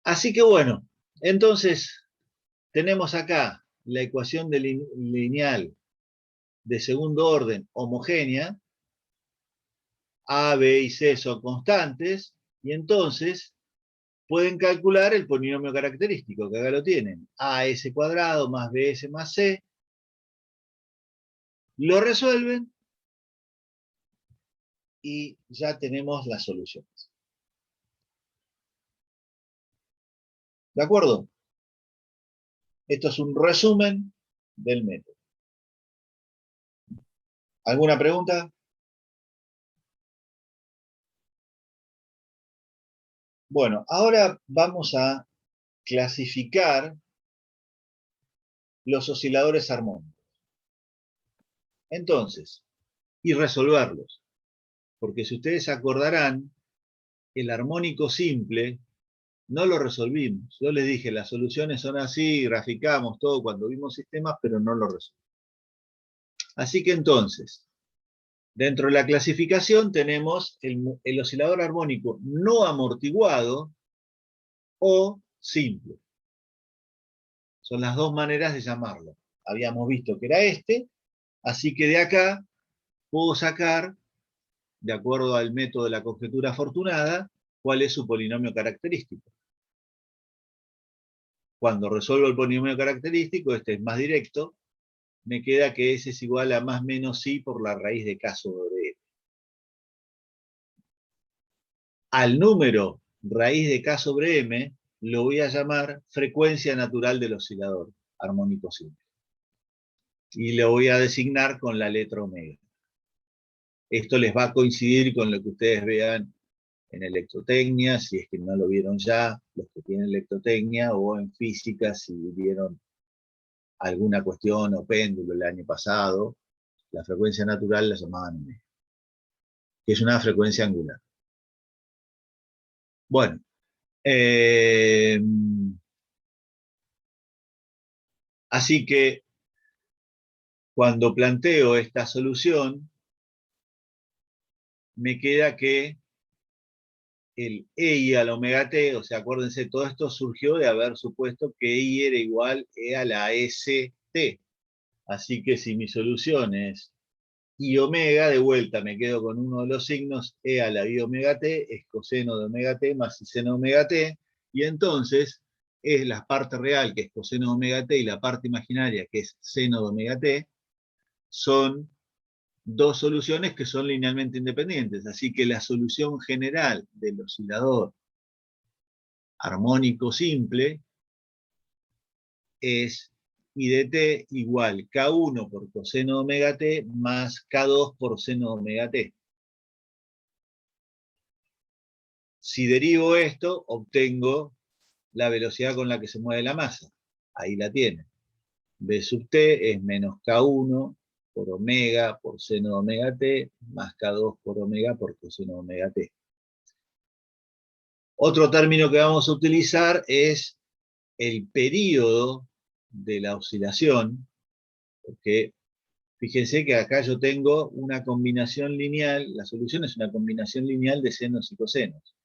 Así que bueno, entonces tenemos acá la ecuación lineal de segundo orden homogénea, A, B y C son constantes, y entonces pueden calcular el polinomio característico, que acá lo tienen, AS cuadrado más BS más C, lo resuelven y ya tenemos las soluciones. ¿De acuerdo? Esto es un resumen del método. ¿Alguna pregunta? Bueno, ahora vamos a clasificar los osciladores armónicos. Entonces, y resolverlos. Porque si ustedes se acordarán, el armónico simple no lo resolvimos. Yo les dije, las soluciones son así, graficamos todo cuando vimos sistemas, pero no lo resolvimos. Así que entonces, dentro de la clasificación tenemos el oscilador armónico no amortiguado o simple. Son las dos maneras de llamarlo. Habíamos visto que era este, así que de acá puedo sacar, de acuerdo al método de la conjetura afortunada, cuál es su polinomio característico. Cuando resuelvo el polinomio característico, este es más directo, me queda que S es igual a más menos I por la raíz de K sobre M. Al número raíz de K sobre M lo voy a llamar frecuencia natural del oscilador armónico simple. Y lo voy a designar con la letra omega. Esto les va a coincidir con lo que ustedes vean en electrotecnia, si es que no lo vieron ya, los que tienen electrotecnia, o en física, si vieron alguna cuestión o péndulo el año pasado, la frecuencia natural la llamaban omega, que es una frecuencia angular. Bueno, así que cuando planteo esta solución, me queda que el EI al omega t, o sea, acuérdense, todo esto surgió de haber supuesto que EI era igual E a la ST. Así que si mi solución es I omega, de vuelta me quedo con uno de los signos, E a la I omega t, es coseno de omega t más I seno de omega t, y entonces es la parte real, que es coseno de omega t, y la parte imaginaria, que es seno de omega t, son dos soluciones que son linealmente independientes. Así que la solución general del oscilador armónico simple es I de t igual K1 por coseno de omega t más K2 por seno de omega t. Si derivo esto, obtengo la velocidad con la que se mueve la masa. Ahí la tienen. B sub t es menos K1 por omega por seno de omega t más K2 por omega por coseno de omega t. Otro término que vamos a utilizar es el período de la oscilación, porque fíjense que acá yo tengo una combinación lineal, la solución es una combinación lineal de senos y cosenos.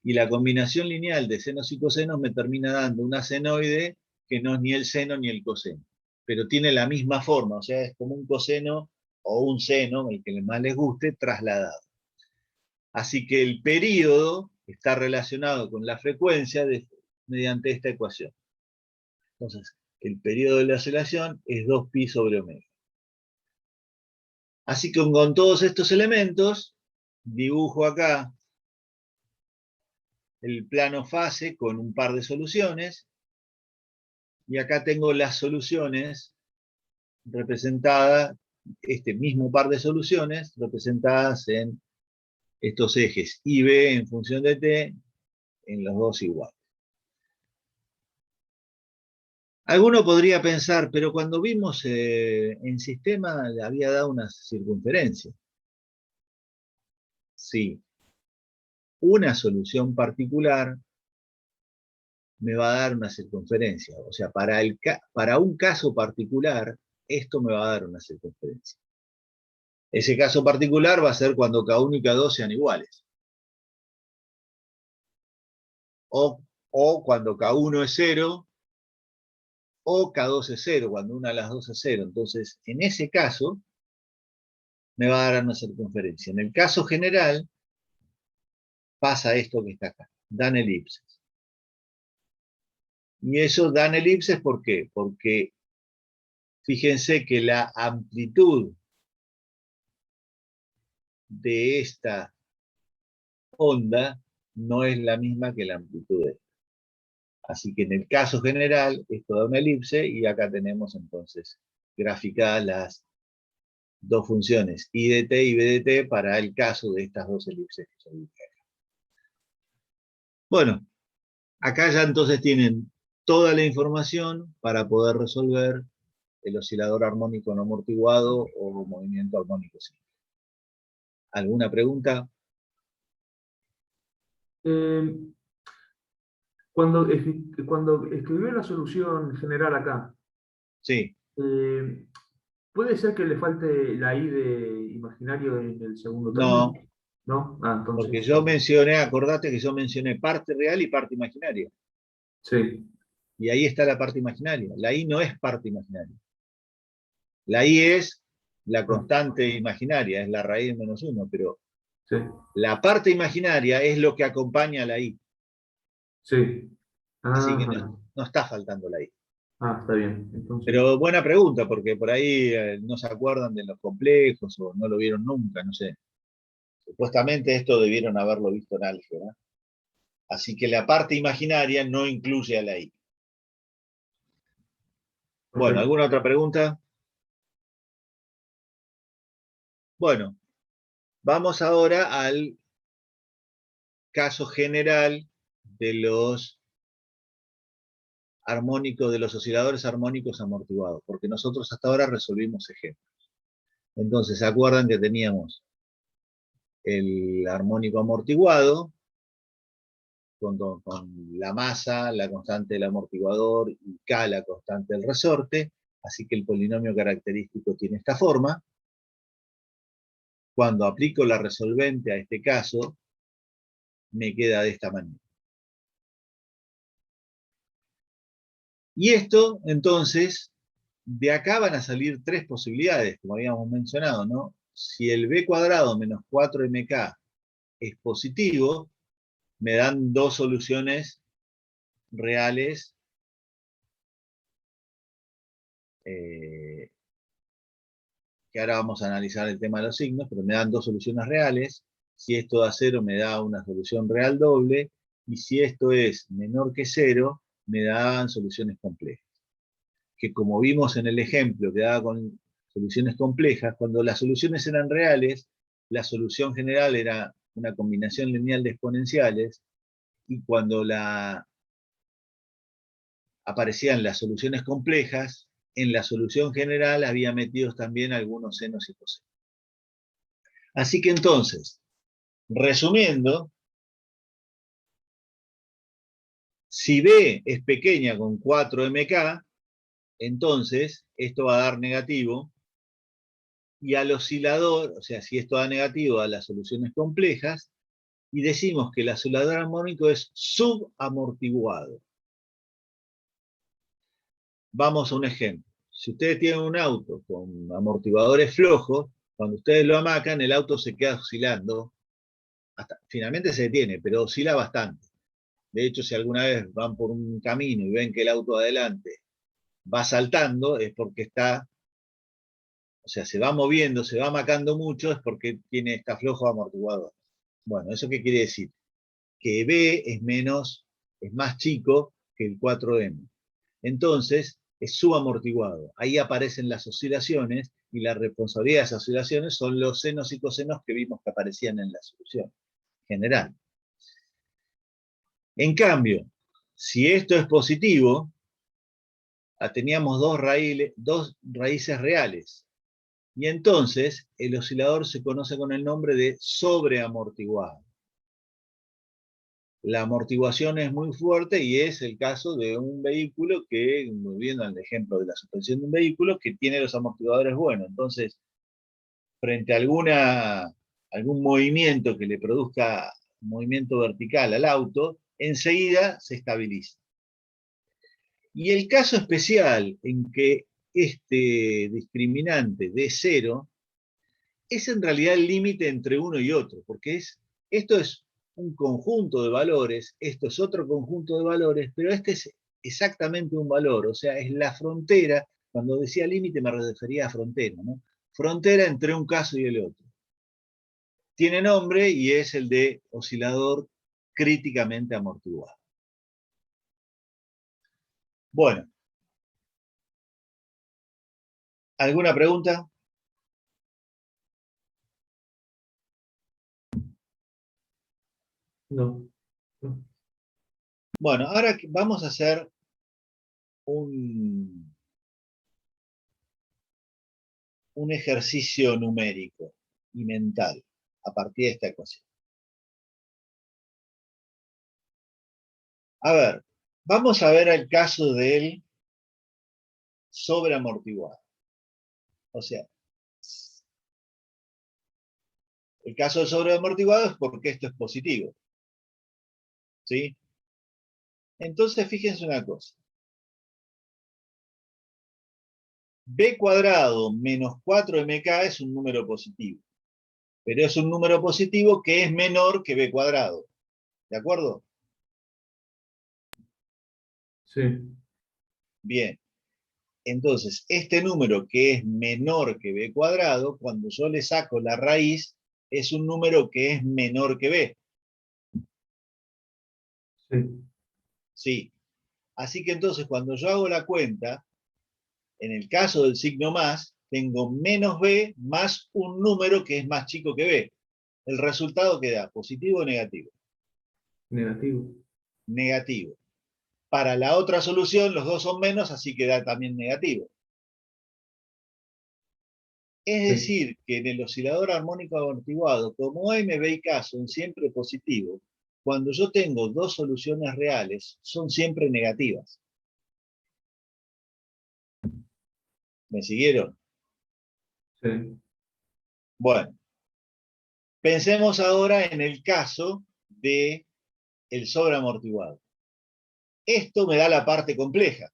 Y la combinación lineal de senos y cosenos me termina dando una senoide que no es ni el seno ni el coseno, pero tiene la misma forma, o sea, es como un coseno o un seno, el que más les guste, trasladado. Así que el período está relacionado con la frecuencia mediante esta ecuación. Entonces, el período de la oscilación es 2pi sobre omega. Así que con todos estos elementos, dibujo acá el plano fase con un par de soluciones, y acá tengo las soluciones representadas, este mismo par de soluciones representadas en estos ejes I, B en función de t, en los dos iguales. Alguno podría pensar, pero cuando vimos en sistema le había dado una circunferencia. Sí. Una solución particular me va a dar una circunferencia. O sea, para un caso particular, esto me va a dar una circunferencia. Ese caso particular va a ser cuando K1 y K2 sean iguales. O cuando K1 es 0, o K2 es 0, cuando una de las dos es 0. Entonces, en ese caso, me va a dar una circunferencia. En el caso general, pasa esto que está acá. Dan elipses. Y eso dan elipses, ¿por qué? Porque fíjense que la amplitud de esta onda no es la misma que la amplitud de esta. Así que en el caso general, esto da una elipse, y acá tenemos entonces graficadas las dos funciones, I de t y B de t, para el caso de estas dos elipses que yo dije acá. Bueno, acá ya entonces tienen toda la información para poder resolver el oscilador armónico no amortiguado o movimiento armónico simple. ¿Alguna pregunta? Cuando escribió la solución general acá, Sí. ¿puede ser que le falte la I de imaginario en el segundo No, término? ¿No? porque Entonces, yo mencioné, acordate que yo mencioné parte real y parte imaginaria. sí. Y ahí está la parte imaginaria. La I no es parte imaginaria. La I es la constante imaginaria, es la raíz de menos 1, pero Sí, la parte imaginaria es lo que acompaña a la I. sí. Así que Ajá. no está faltando la I. Está bien. Entonces, Pero buena pregunta, porque por ahí no se acuerdan de los complejos o no lo vieron nunca, no sé. Supuestamente esto debieron haberlo visto en álgebra. Así que la parte imaginaria no incluye a la I. Bueno, perfecto. ¿alguna otra pregunta? Bueno, vamos ahora al caso general de los armónicos, de los osciladores armónicos amortiguados, porque nosotros hasta ahora resolvimos ejemplos. Entonces, ¿se acuerdan que teníamos el armónico amortiguado con la masa, la constante del amortiguador y K, la constante del resorte? Así que el polinomio característico tiene esta forma. Cuando aplico la resolvente a este caso, me queda de esta manera. Y esto, entonces, de acá van a salir tres posibilidades, como habíamos mencionado, ¿no? Si el b cuadrado menos 4mk es positivo, me dan dos soluciones reales que ahora vamos a analizar el tema de los signos, pero me dan dos soluciones reales. Si esto da 0, me da una solución real doble, y si esto es menor que 0, me dan soluciones complejas. Que como vimos en el ejemplo que daba con soluciones complejas, cuando las soluciones eran reales, la solución general era una combinación lineal de exponenciales, y cuando aparecían las soluciones complejas, en la solución general había metidos también algunos senos y cosenos. Así que entonces, resumiendo, si B es pequeña con 4mk, entonces esto va a dar negativo, y al oscilador, o sea, si esto da negativo a las soluciones complejas, y decimos que el oscilador armónico es subamortiguado. Vamos a un ejemplo. Si ustedes tienen un auto con amortiguadores flojos, cuando ustedes lo amacan, el auto se queda oscilando, finalmente se detiene, pero oscila bastante. De hecho, si alguna vez van por un camino y ven que el auto adelante va saltando, es porque está, o sea, se va moviendo, se va amacando mucho, es porque está flojo amortiguador. Bueno, ¿eso qué quiere decir? Que B es más chico que el 4M. Entonces, es subamortiguado. Ahí aparecen las oscilaciones, y la responsabilidad de esas oscilaciones son los senos y cosenos que vimos que aparecían en la solución general. En cambio, si esto es positivo, teníamos dos raíces reales. Y entonces, el oscilador se conoce con el nombre de sobreamortiguado. La amortiguación es muy fuerte, y es el caso de un vehículo que, viendo el ejemplo de la suspensión de un vehículo, que tiene los amortiguadores buenos. Entonces, frente a algún movimiento que le produzca movimiento vertical al auto, enseguida se estabiliza. Y el caso especial en que este discriminante de 0 es en realidad el límite entre uno y otro, porque esto es un conjunto de valores, esto es otro conjunto de valores, pero este es exactamente un valor, o sea, es la frontera. Cuando decía límite me refería a frontera, ¿no? Frontera entre un caso y el otro. Tiene nombre y es el de oscilador críticamente amortiguado. Bueno. ¿Alguna pregunta? No. No. Bueno, ahora vamos a hacer un ejercicio numérico y mental a partir de esta ecuación. A ver, vamos a ver el caso del sobreamortiguado. O sea, el caso del sobreamortiguado es porque esto es positivo. ¿Sí? Entonces, fíjense una cosa. B cuadrado menos 4mk es un número positivo. Pero es un número positivo que es menor que B cuadrado. ¿De acuerdo? Sí. Bien. Entonces, este número que es menor que B cuadrado, cuando yo le saco la raíz, es un número que es menor que B. Sí. Sí. Así que entonces, cuando yo hago la cuenta, en el caso del signo más, tengo menos B más un número que es más chico que B. El resultado queda positivo o negativo. Negativo. Negativo. Para la otra solución, los dos son menos, así que da también negativo. Es Sí. decir, que en el oscilador armónico amortiguado, como M, B y K son siempre positivos, cuando yo tengo dos soluciones reales, son siempre negativas. ¿Me siguieron? Sí. Bueno, pensemos ahora en el caso de el sobreamortiguado. Esto me da la parte compleja.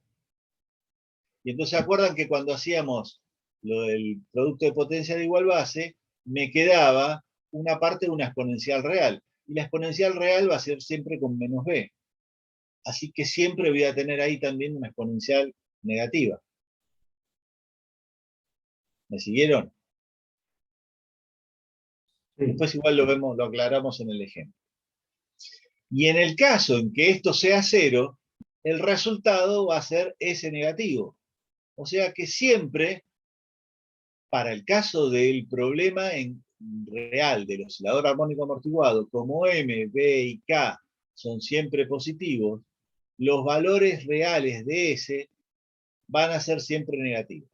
Y entonces se acuerdan que cuando hacíamos lo del producto de potencia de igual base, me quedaba una parte de una exponencial real. Y la exponencial real va a ser siempre con menos b. Así que siempre voy a tener ahí también una exponencial negativa. ¿Me siguieron? Sí. Después igual lo aclaramos en el ejemplo. Y en el caso en que esto sea cero, el resultado va a ser S negativo. O sea que siempre, para el caso del problema real del oscilador armónico amortiguado, como M, B y K son siempre positivos, los valores reales de S van a ser siempre negativos.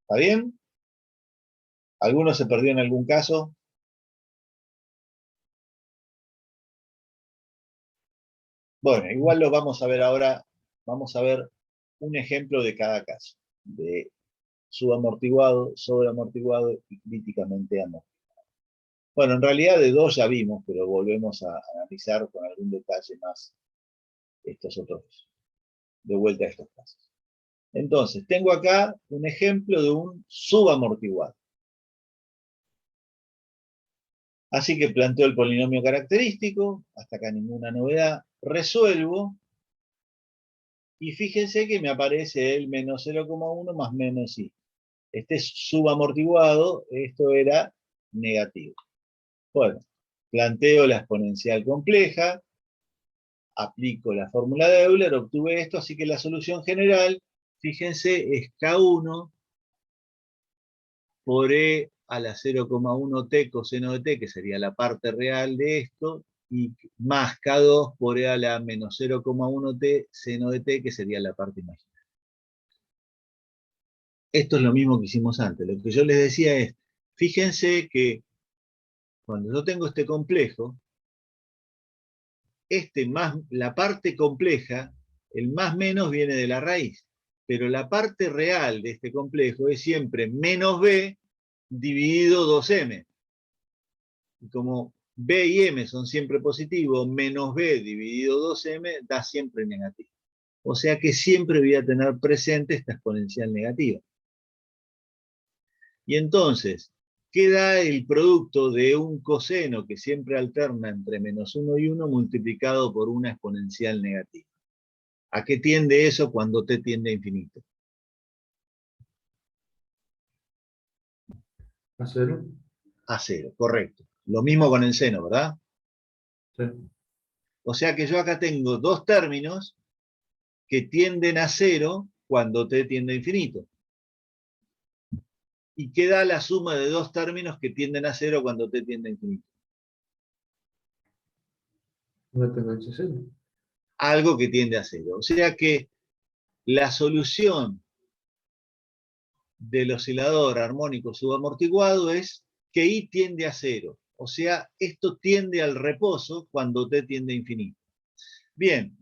¿Está bien? ¿Alguno se perdió en algún caso? Bueno, igual lo vamos a ver ahora. Vamos a ver un ejemplo de cada caso, de subamortiguado, sobreamortiguado y críticamente amortiguado. Bueno, en realidad de dos ya vimos, pero volvemos a analizar con algún detalle más estos otros, de vuelta a estos casos. Entonces, tengo acá un ejemplo de un subamortiguado. Así que planteo el polinomio característico, hasta acá ninguna novedad, resuelvo, y fíjense que me aparece el menos 0,1 más menos i. Este es subamortiguado, esto era negativo. Bueno, planteo la exponencial compleja, aplico la fórmula de Euler, obtuve esto, así que la solución general, fíjense, es K1 por E a la 0,1t coseno de t, que sería la parte real de esto, y más K2 por E a la menos 0,1t seno de t, que sería la parte imaginaria. Esto es lo mismo que hicimos antes. Lo que yo les decía es, fíjense que cuando yo tengo este complejo, la parte compleja, el más menos viene de la raíz, pero la parte real de este complejo es siempre menos b dividido 2m. Y como b y m son siempre positivos, menos b dividido 2m da siempre negativo. O sea que siempre voy a tener presente esta exponencial negativa. Y entonces, ¿qué da el producto de un coseno que siempre alterna entre menos 1 y 1 multiplicado por una exponencial negativa? ¿A qué tiende eso cuando t tiende a infinito? ¿A cero? A cero, correcto. Lo mismo con el seno, ¿verdad? Sí. O sea que yo acá tengo dos términos que tienden a cero cuando t tiende a infinito. ¿Y qué da la suma de dos términos que tienden a cero cuando t tiende a infinito? Una tendencia cero. Algo que tiende a cero. O sea que la solución del oscilador armónico subamortiguado es que I tiende a cero. O sea, esto tiende al reposo cuando t tiende a infinito. Bien,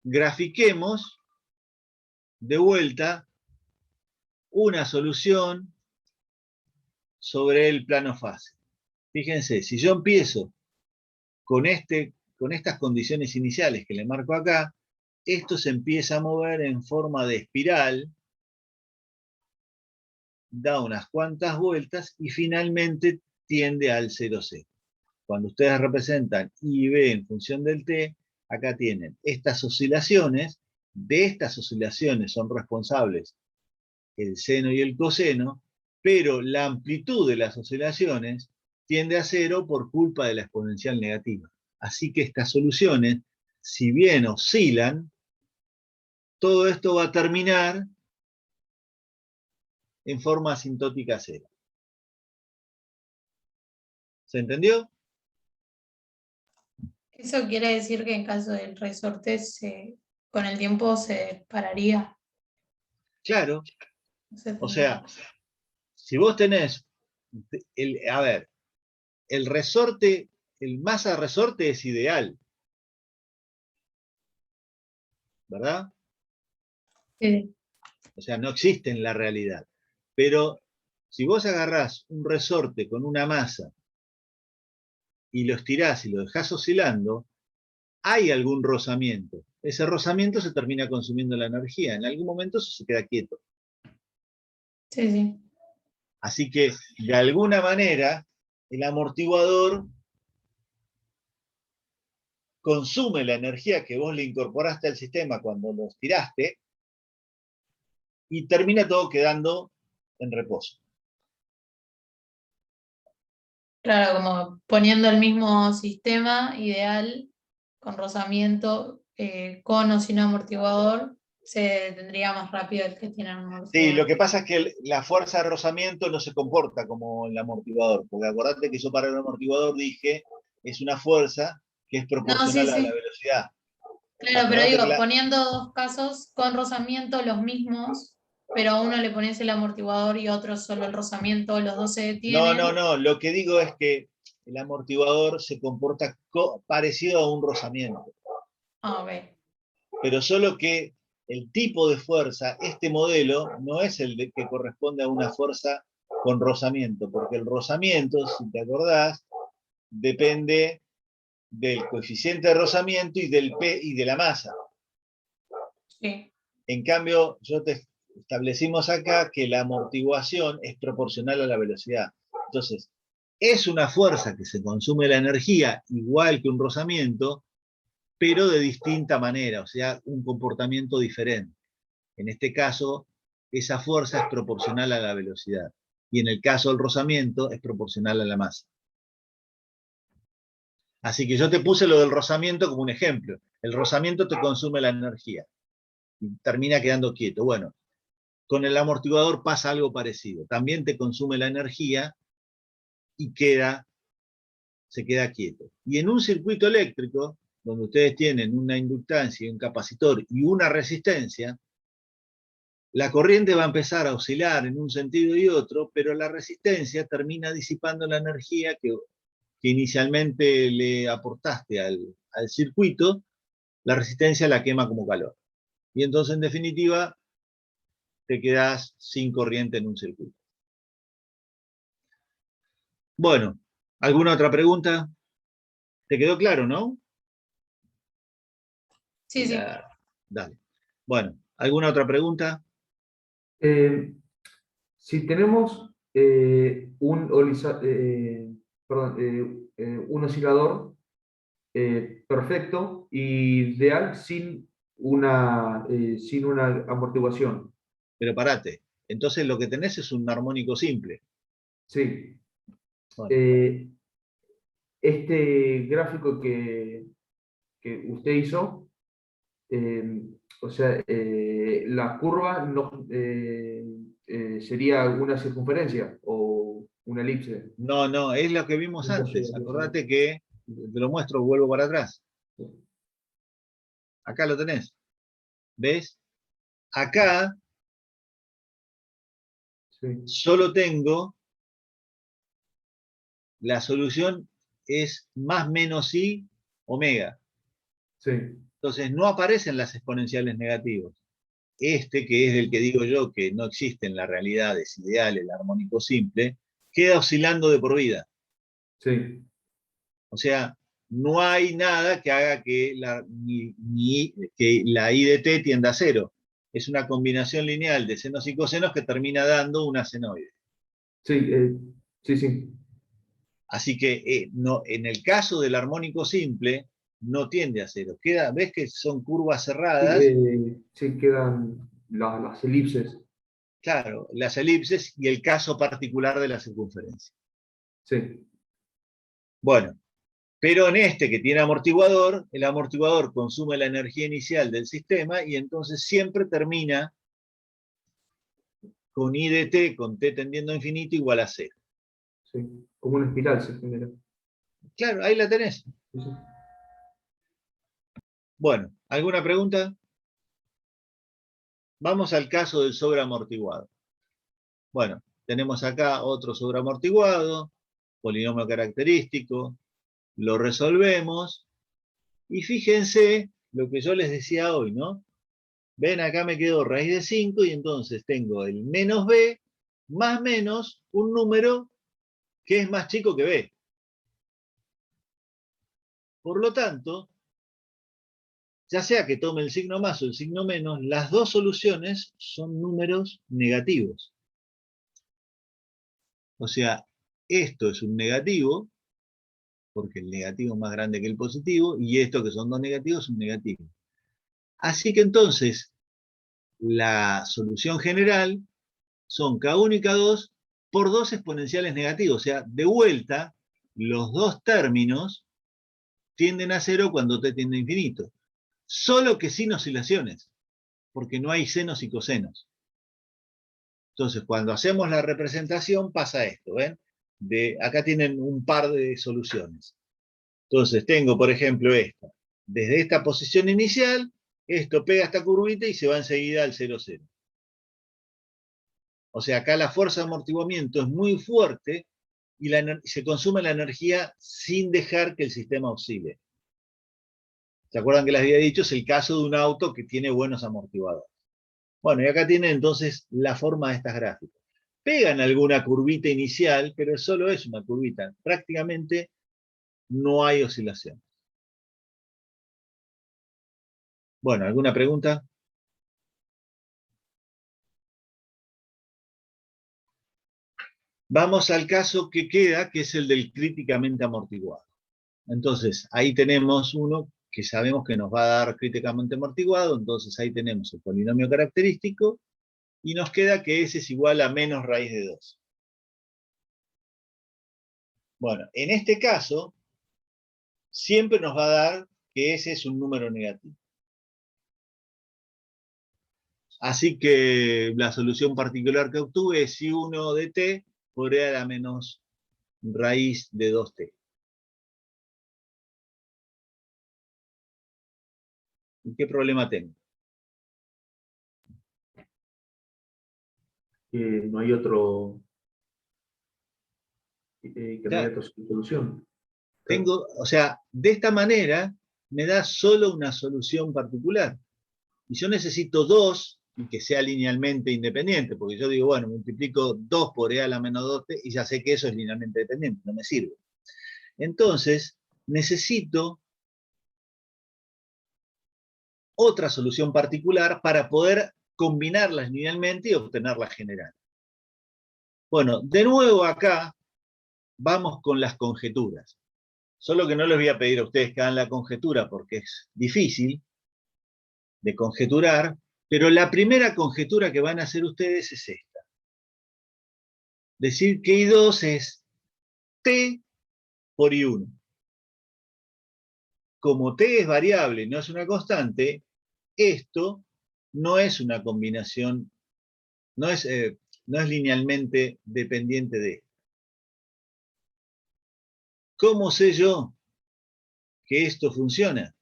grafiquemos de vuelta una solución sobre el plano fase. Fíjense, si yo empiezo con estas condiciones iniciales que le marco acá, esto se empieza a mover en forma de espiral, da unas cuantas vueltas y finalmente tiende al 0,0. Cuando ustedes representan I y B en función del t, acá tienen estas oscilaciones. De estas oscilaciones son responsables el seno y el coseno, pero la amplitud de las oscilaciones tiende a cero por culpa de la exponencial negativa. Así que estas soluciones, si bien oscilan, todo esto va a terminar en forma asintótica cero. ¿Se entendió? Eso quiere decir que en caso del resorte con el tiempo se pararía. Claro. No se O tendría. sea, si vos tenés, a ver, el resorte, el masa resorte es ideal, ¿verdad? Sí. O sea, no existe en la realidad. Pero si vos agarrás un resorte con una masa y lo estirás y lo dejás oscilando, hay algún rozamiento. Ese rozamiento se termina consumiendo la energía. En algún momento eso se queda quieto. Sí, sí. Así que, de alguna manera, el amortiguador consume la energía que vos le incorporaste al sistema cuando lo estiraste y termina todo quedando en reposo. Claro, como poniendo el mismo sistema ideal con rozamiento, con o sin amortiguador, se tendría más rápido el que tiene amortiguador. Sí, lo que pasa es que la fuerza de rozamiento no se comporta como el amortiguador, porque acordate que yo para el amortiguador dije, es una fuerza que es proporcional sí, a la sí. velocidad. Claro, pero Acordate digo, que poniendo dos casos con rozamiento los mismos, pero a uno le pones el amortiguador y a otro solo el rozamiento, los dos se detienen. no, lo que digo es que el amortiguador se comporta parecido a un rozamiento, Ah, ok. pero solo que el tipo de fuerza, este modelo, no es el que corresponde a una fuerza con rozamiento, porque el rozamiento, si te acordás, depende del coeficiente de rozamiento y del P y de la masa. Sí. En cambio, establecimos acá que la amortiguación es proporcional a la velocidad. Entonces, es una fuerza que se consume la energía igual que un rozamiento, pero de distinta manera, o sea, un comportamiento diferente. En este caso, esa fuerza es proporcional a la velocidad. Y en el caso del rozamiento, es proporcional a la masa. Así que yo te puse lo del rozamiento como un ejemplo. El rozamiento te consume la energía y termina quedando quieto. Bueno, con el amortiguador pasa algo parecido. También te consume la energía y se queda quieto. Y en un circuito eléctrico, donde ustedes tienen una inductancia, un capacitor y una resistencia, la corriente va a empezar a oscilar en un sentido y otro, pero la resistencia termina disipando la energía que inicialmente le aportaste al circuito, la resistencia la quema como calor. Y entonces, en definitiva, te quedás sin corriente en un circuito. Bueno, ¿alguna otra pregunta? ¿Te quedó claro, no? Sí, sí. Dale. Bueno, ¿alguna otra pregunta? Si tenemos un oscilador perfecto y ideal sin una amortiguación. Pero parate. Entonces lo que tenés es un armónico simple. Sí. Bueno, Este gráfico que usted hizo, o sea, la curva no, sería una circunferencia o una elipse. no, es lo que vimos Un antes. coseno, Acordate que, te lo muestro, vuelvo para atrás. Acá lo tenés. ¿Ves? Acá sí, solo tengo, la solución es más menos i omega. sí, Entonces no aparecen las exponenciales negativas. Este, que es el que digo yo que no existe en la realidad, es ideal, el armónico simple, queda oscilando de por vida. sí, O sea, no hay nada que haga que que la I de t tienda a cero. Es una combinación lineal de senos y cosenos que termina dando una senoide. sí, sí, sí. Así que no, en el caso del armónico simple, no tiende a cero. ¿Ves que son curvas Sí, cerradas? sí, quedan las elipses. Claro, las elipses y el caso particular de la circunferencia. Sí, Bueno, pero en este que tiene amortiguador, el amortiguador consume la energía inicial del sistema y entonces siempre termina con I de t, con t tendiendo a infinito, igual a cero. Sí, como una espiral se genera. Claro, ahí la tenés. Sí, sí. Bueno, ¿alguna pregunta? Vamos al caso del sobreamortiguado. Bueno, tenemos acá otro sobreamortiguado, polinomio característico, lo resolvemos, y fíjense lo que yo les decía hoy, ¿no? Ven, acá me quedó raíz de 5 y entonces tengo el menos b más menos un número que es más chico que b. Por lo tanto, ya sea que tome el signo más o el signo menos, las dos soluciones son números negativos. O sea, esto es un negativo, porque el negativo es más grande que el positivo, y esto que son dos negativos es un negativo. Así que entonces, la solución general son K1 y K2 por dos exponenciales negativos. O sea, de vuelta, los dos términos tienden a cero cuando t tiende a infinito. Solo que sin oscilaciones, porque no hay senos y cosenos. Entonces, cuando hacemos la representación pasa esto, ¿ven? Acá tienen un par de soluciones. Entonces, tengo, por ejemplo, esta. Desde esta posición inicial, esto pega esta curvita y se va enseguida al 0, 0. O sea, acá la fuerza de amortiguamiento es muy fuerte y se consume la energía sin dejar que el sistema oscile. ¿Se acuerdan que les había dicho? Es el caso de un auto que tiene buenos amortiguadores. Bueno, y acá tienen entonces la forma de estas gráficas. Pegan alguna curvita inicial, pero solo es una curvita. Prácticamente no hay oscilación. Bueno, ¿alguna pregunta? Vamos al caso que queda, que es el del críticamente amortiguado. Entonces, ahí tenemos uno que sabemos que nos va a dar críticamente amortiguado, entonces ahí tenemos el polinomio característico, y nos queda que S es igual a menos raíz de 2. Bueno, en este caso, siempre nos va a dar que S es un número negativo. Así que la solución particular que obtuve es I1 de t por e a la menos raíz de 2t. ¿Y qué problema tengo? No hay otro que me dé Claro, otra solución. tengo, o sea, de esta manera me da solo una solución particular. Y yo necesito dos y que sea linealmente independiente, porque yo digo, bueno, multiplico 2 por e a la menos 2t y ya sé que eso es linealmente dependiente, no me sirve. Entonces, necesito otra solución particular para poder combinarlas linealmente y obtener la general. Bueno, de nuevo acá vamos con las conjeturas. Solo que no les voy a pedir a ustedes que hagan la conjetura porque es difícil de conjeturar, pero la primera conjetura que van a hacer ustedes es esta. Decir que I2 es T por I1. Como T es variable, no es una constante, esto no es una combinación, no es linealmente dependiente de esto. ¿Cómo sé yo que esto funciona?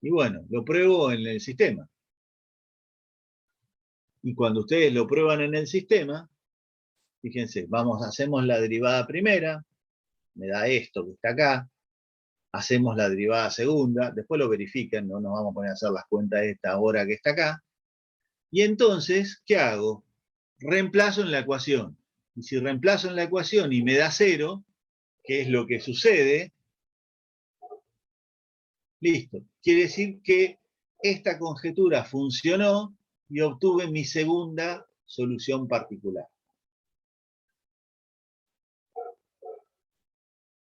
Y bueno, lo pruebo en el sistema. Y cuando ustedes lo prueban en el sistema, fíjense, hacemos la derivada primera, me da esto que está acá, hacemos la derivada segunda, después lo verifican, no nos vamos a poner a hacer las cuentas de esta hora que está acá, y entonces, ¿qué hago? Reemplazo en la ecuación. Y si reemplazo en la ecuación y me da 0, ¿qué es lo que sucede? Listo. Quiere decir que esta conjetura funcionó y obtuve mi segunda solución particular.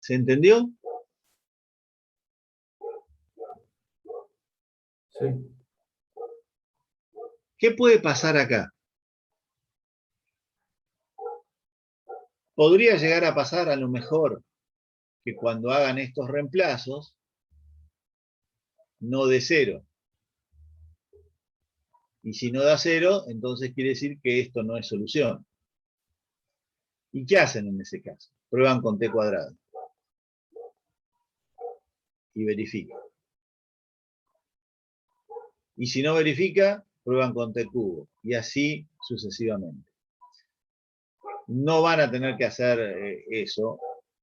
¿Se entendió? Sí. ¿Qué puede pasar acá? Podría llegar a pasar a lo mejor que cuando hagan estos reemplazos no dé 0. Y si no da 0, entonces quiere decir que esto no es solución. ¿Y qué hacen en ese caso? Prueban con t cuadrado. Y verifican. Y si no verifica, prueban con t cubo. Y así sucesivamente. No van a tener que hacer eso,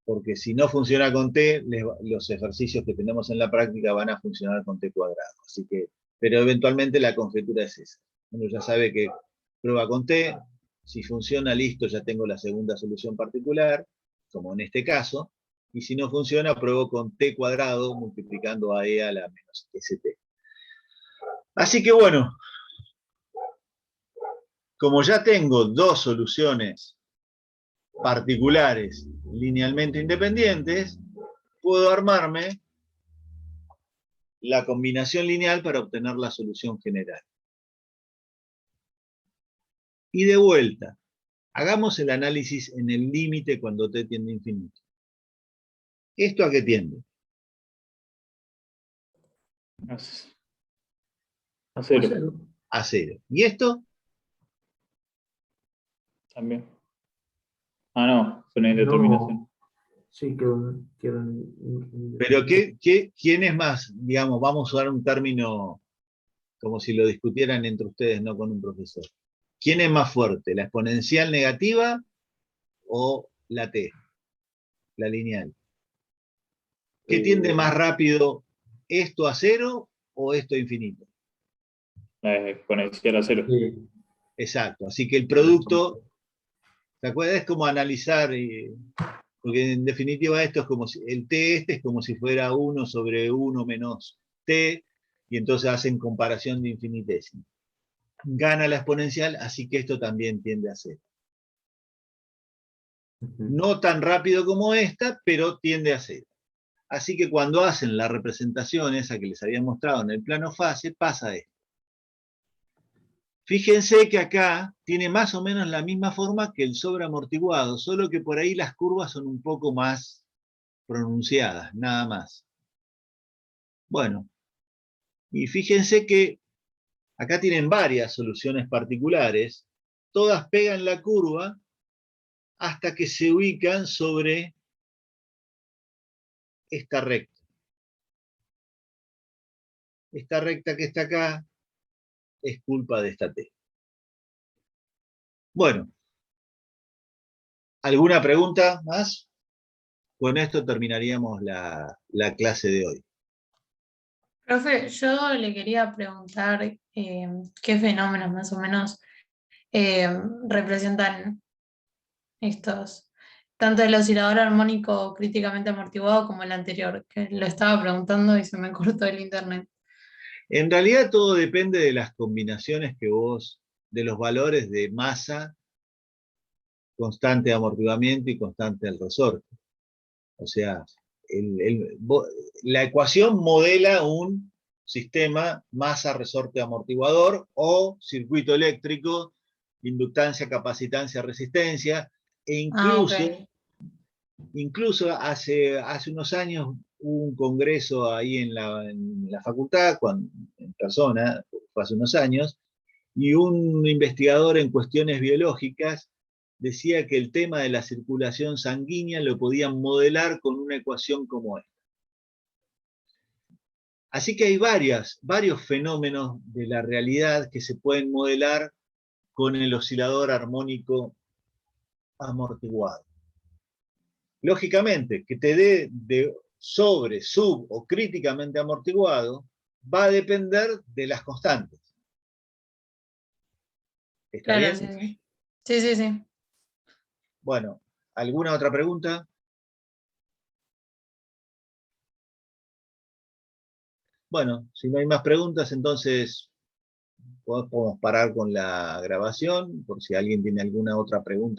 porque si no funciona con t, los ejercicios que tenemos en la práctica van a funcionar con t cuadrado. Así que, pero eventualmente la conjetura es esa. Uno ya sabe que prueba con t, si funciona, listo, ya tengo la segunda solución particular, como en este caso, y si no funciona, pruebo con t cuadrado multiplicando a e a la menos st. Así que bueno, como ya tengo dos soluciones particulares linealmente independientes, puedo armarme la combinación lineal para obtener la solución general. Y de vuelta, hagamos el análisis en el límite cuando t tiende a infinito. ¿Esto a qué tiende? A cero. A cero. A 0. ¿Y esto? También. Ah, no, es una indeterminación. Sí, Pero ¿quién es más? Digamos, vamos a usar un término como si lo discutieran entre ustedes, no con un profesor. ¿Quién es más fuerte? ¿La exponencial negativa o la t? La lineal. ¿Qué tiende más rápido? ¿Esto a 0 o esto a infinito? La exponencial a 0. Sí. Exacto. Así que el producto, ¿te acuerdas? Es como analizar, porque en definitiva esto es como si, el t este es como si fuera 1 sobre 1 menos t, y entonces hacen comparación de infinitésimo. Gana la exponencial, así que esto también tiende a 0. No tan rápido como esta, pero tiende a 0. Así que cuando hacen la representación esa que les había mostrado en el plano fase, pasa esto. Fíjense que acá tiene más o menos la misma forma que el sobreamortiguado, solo que por ahí las curvas son un poco más pronunciadas, nada más. Bueno, y fíjense que acá tienen varias soluciones particulares, todas pegan la curva hasta que se ubican sobre esta recta. Esta recta que está acá es culpa de esta t. Bueno, ¿alguna pregunta más? Con esto terminaríamos la clase de hoy. Profe, yo le quería preguntar qué fenómenos más o menos representan estos, tanto el oscilador armónico críticamente amortiguado como el anterior, que lo estaba preguntando y se me cortó el internet. En realidad todo depende de las combinaciones que vos, de los valores de masa, constante de amortiguamiento y constante del resorte. O sea, la ecuación modela un sistema masa-resorte-amortiguador o circuito eléctrico, inductancia, capacitancia, resistencia, e Ah, ok. incluso hace unos años hubo un congreso ahí en la facultad, en persona, fue hace unos años, y un investigador en cuestiones biológicas decía que el tema de la circulación sanguínea lo podían modelar con una ecuación como esta. Así que hay varios fenómenos de la realidad que se pueden modelar con el oscilador armónico amortiguado. Lógicamente, que te dé de sobre, sub o críticamente amortiguado va a depender de las constantes. ¿Está Claro, bien? sí, sí, sí. Bueno, ¿alguna otra pregunta? Bueno, si no hay más preguntas, entonces podemos parar con la grabación, por si alguien tiene alguna otra pregunta.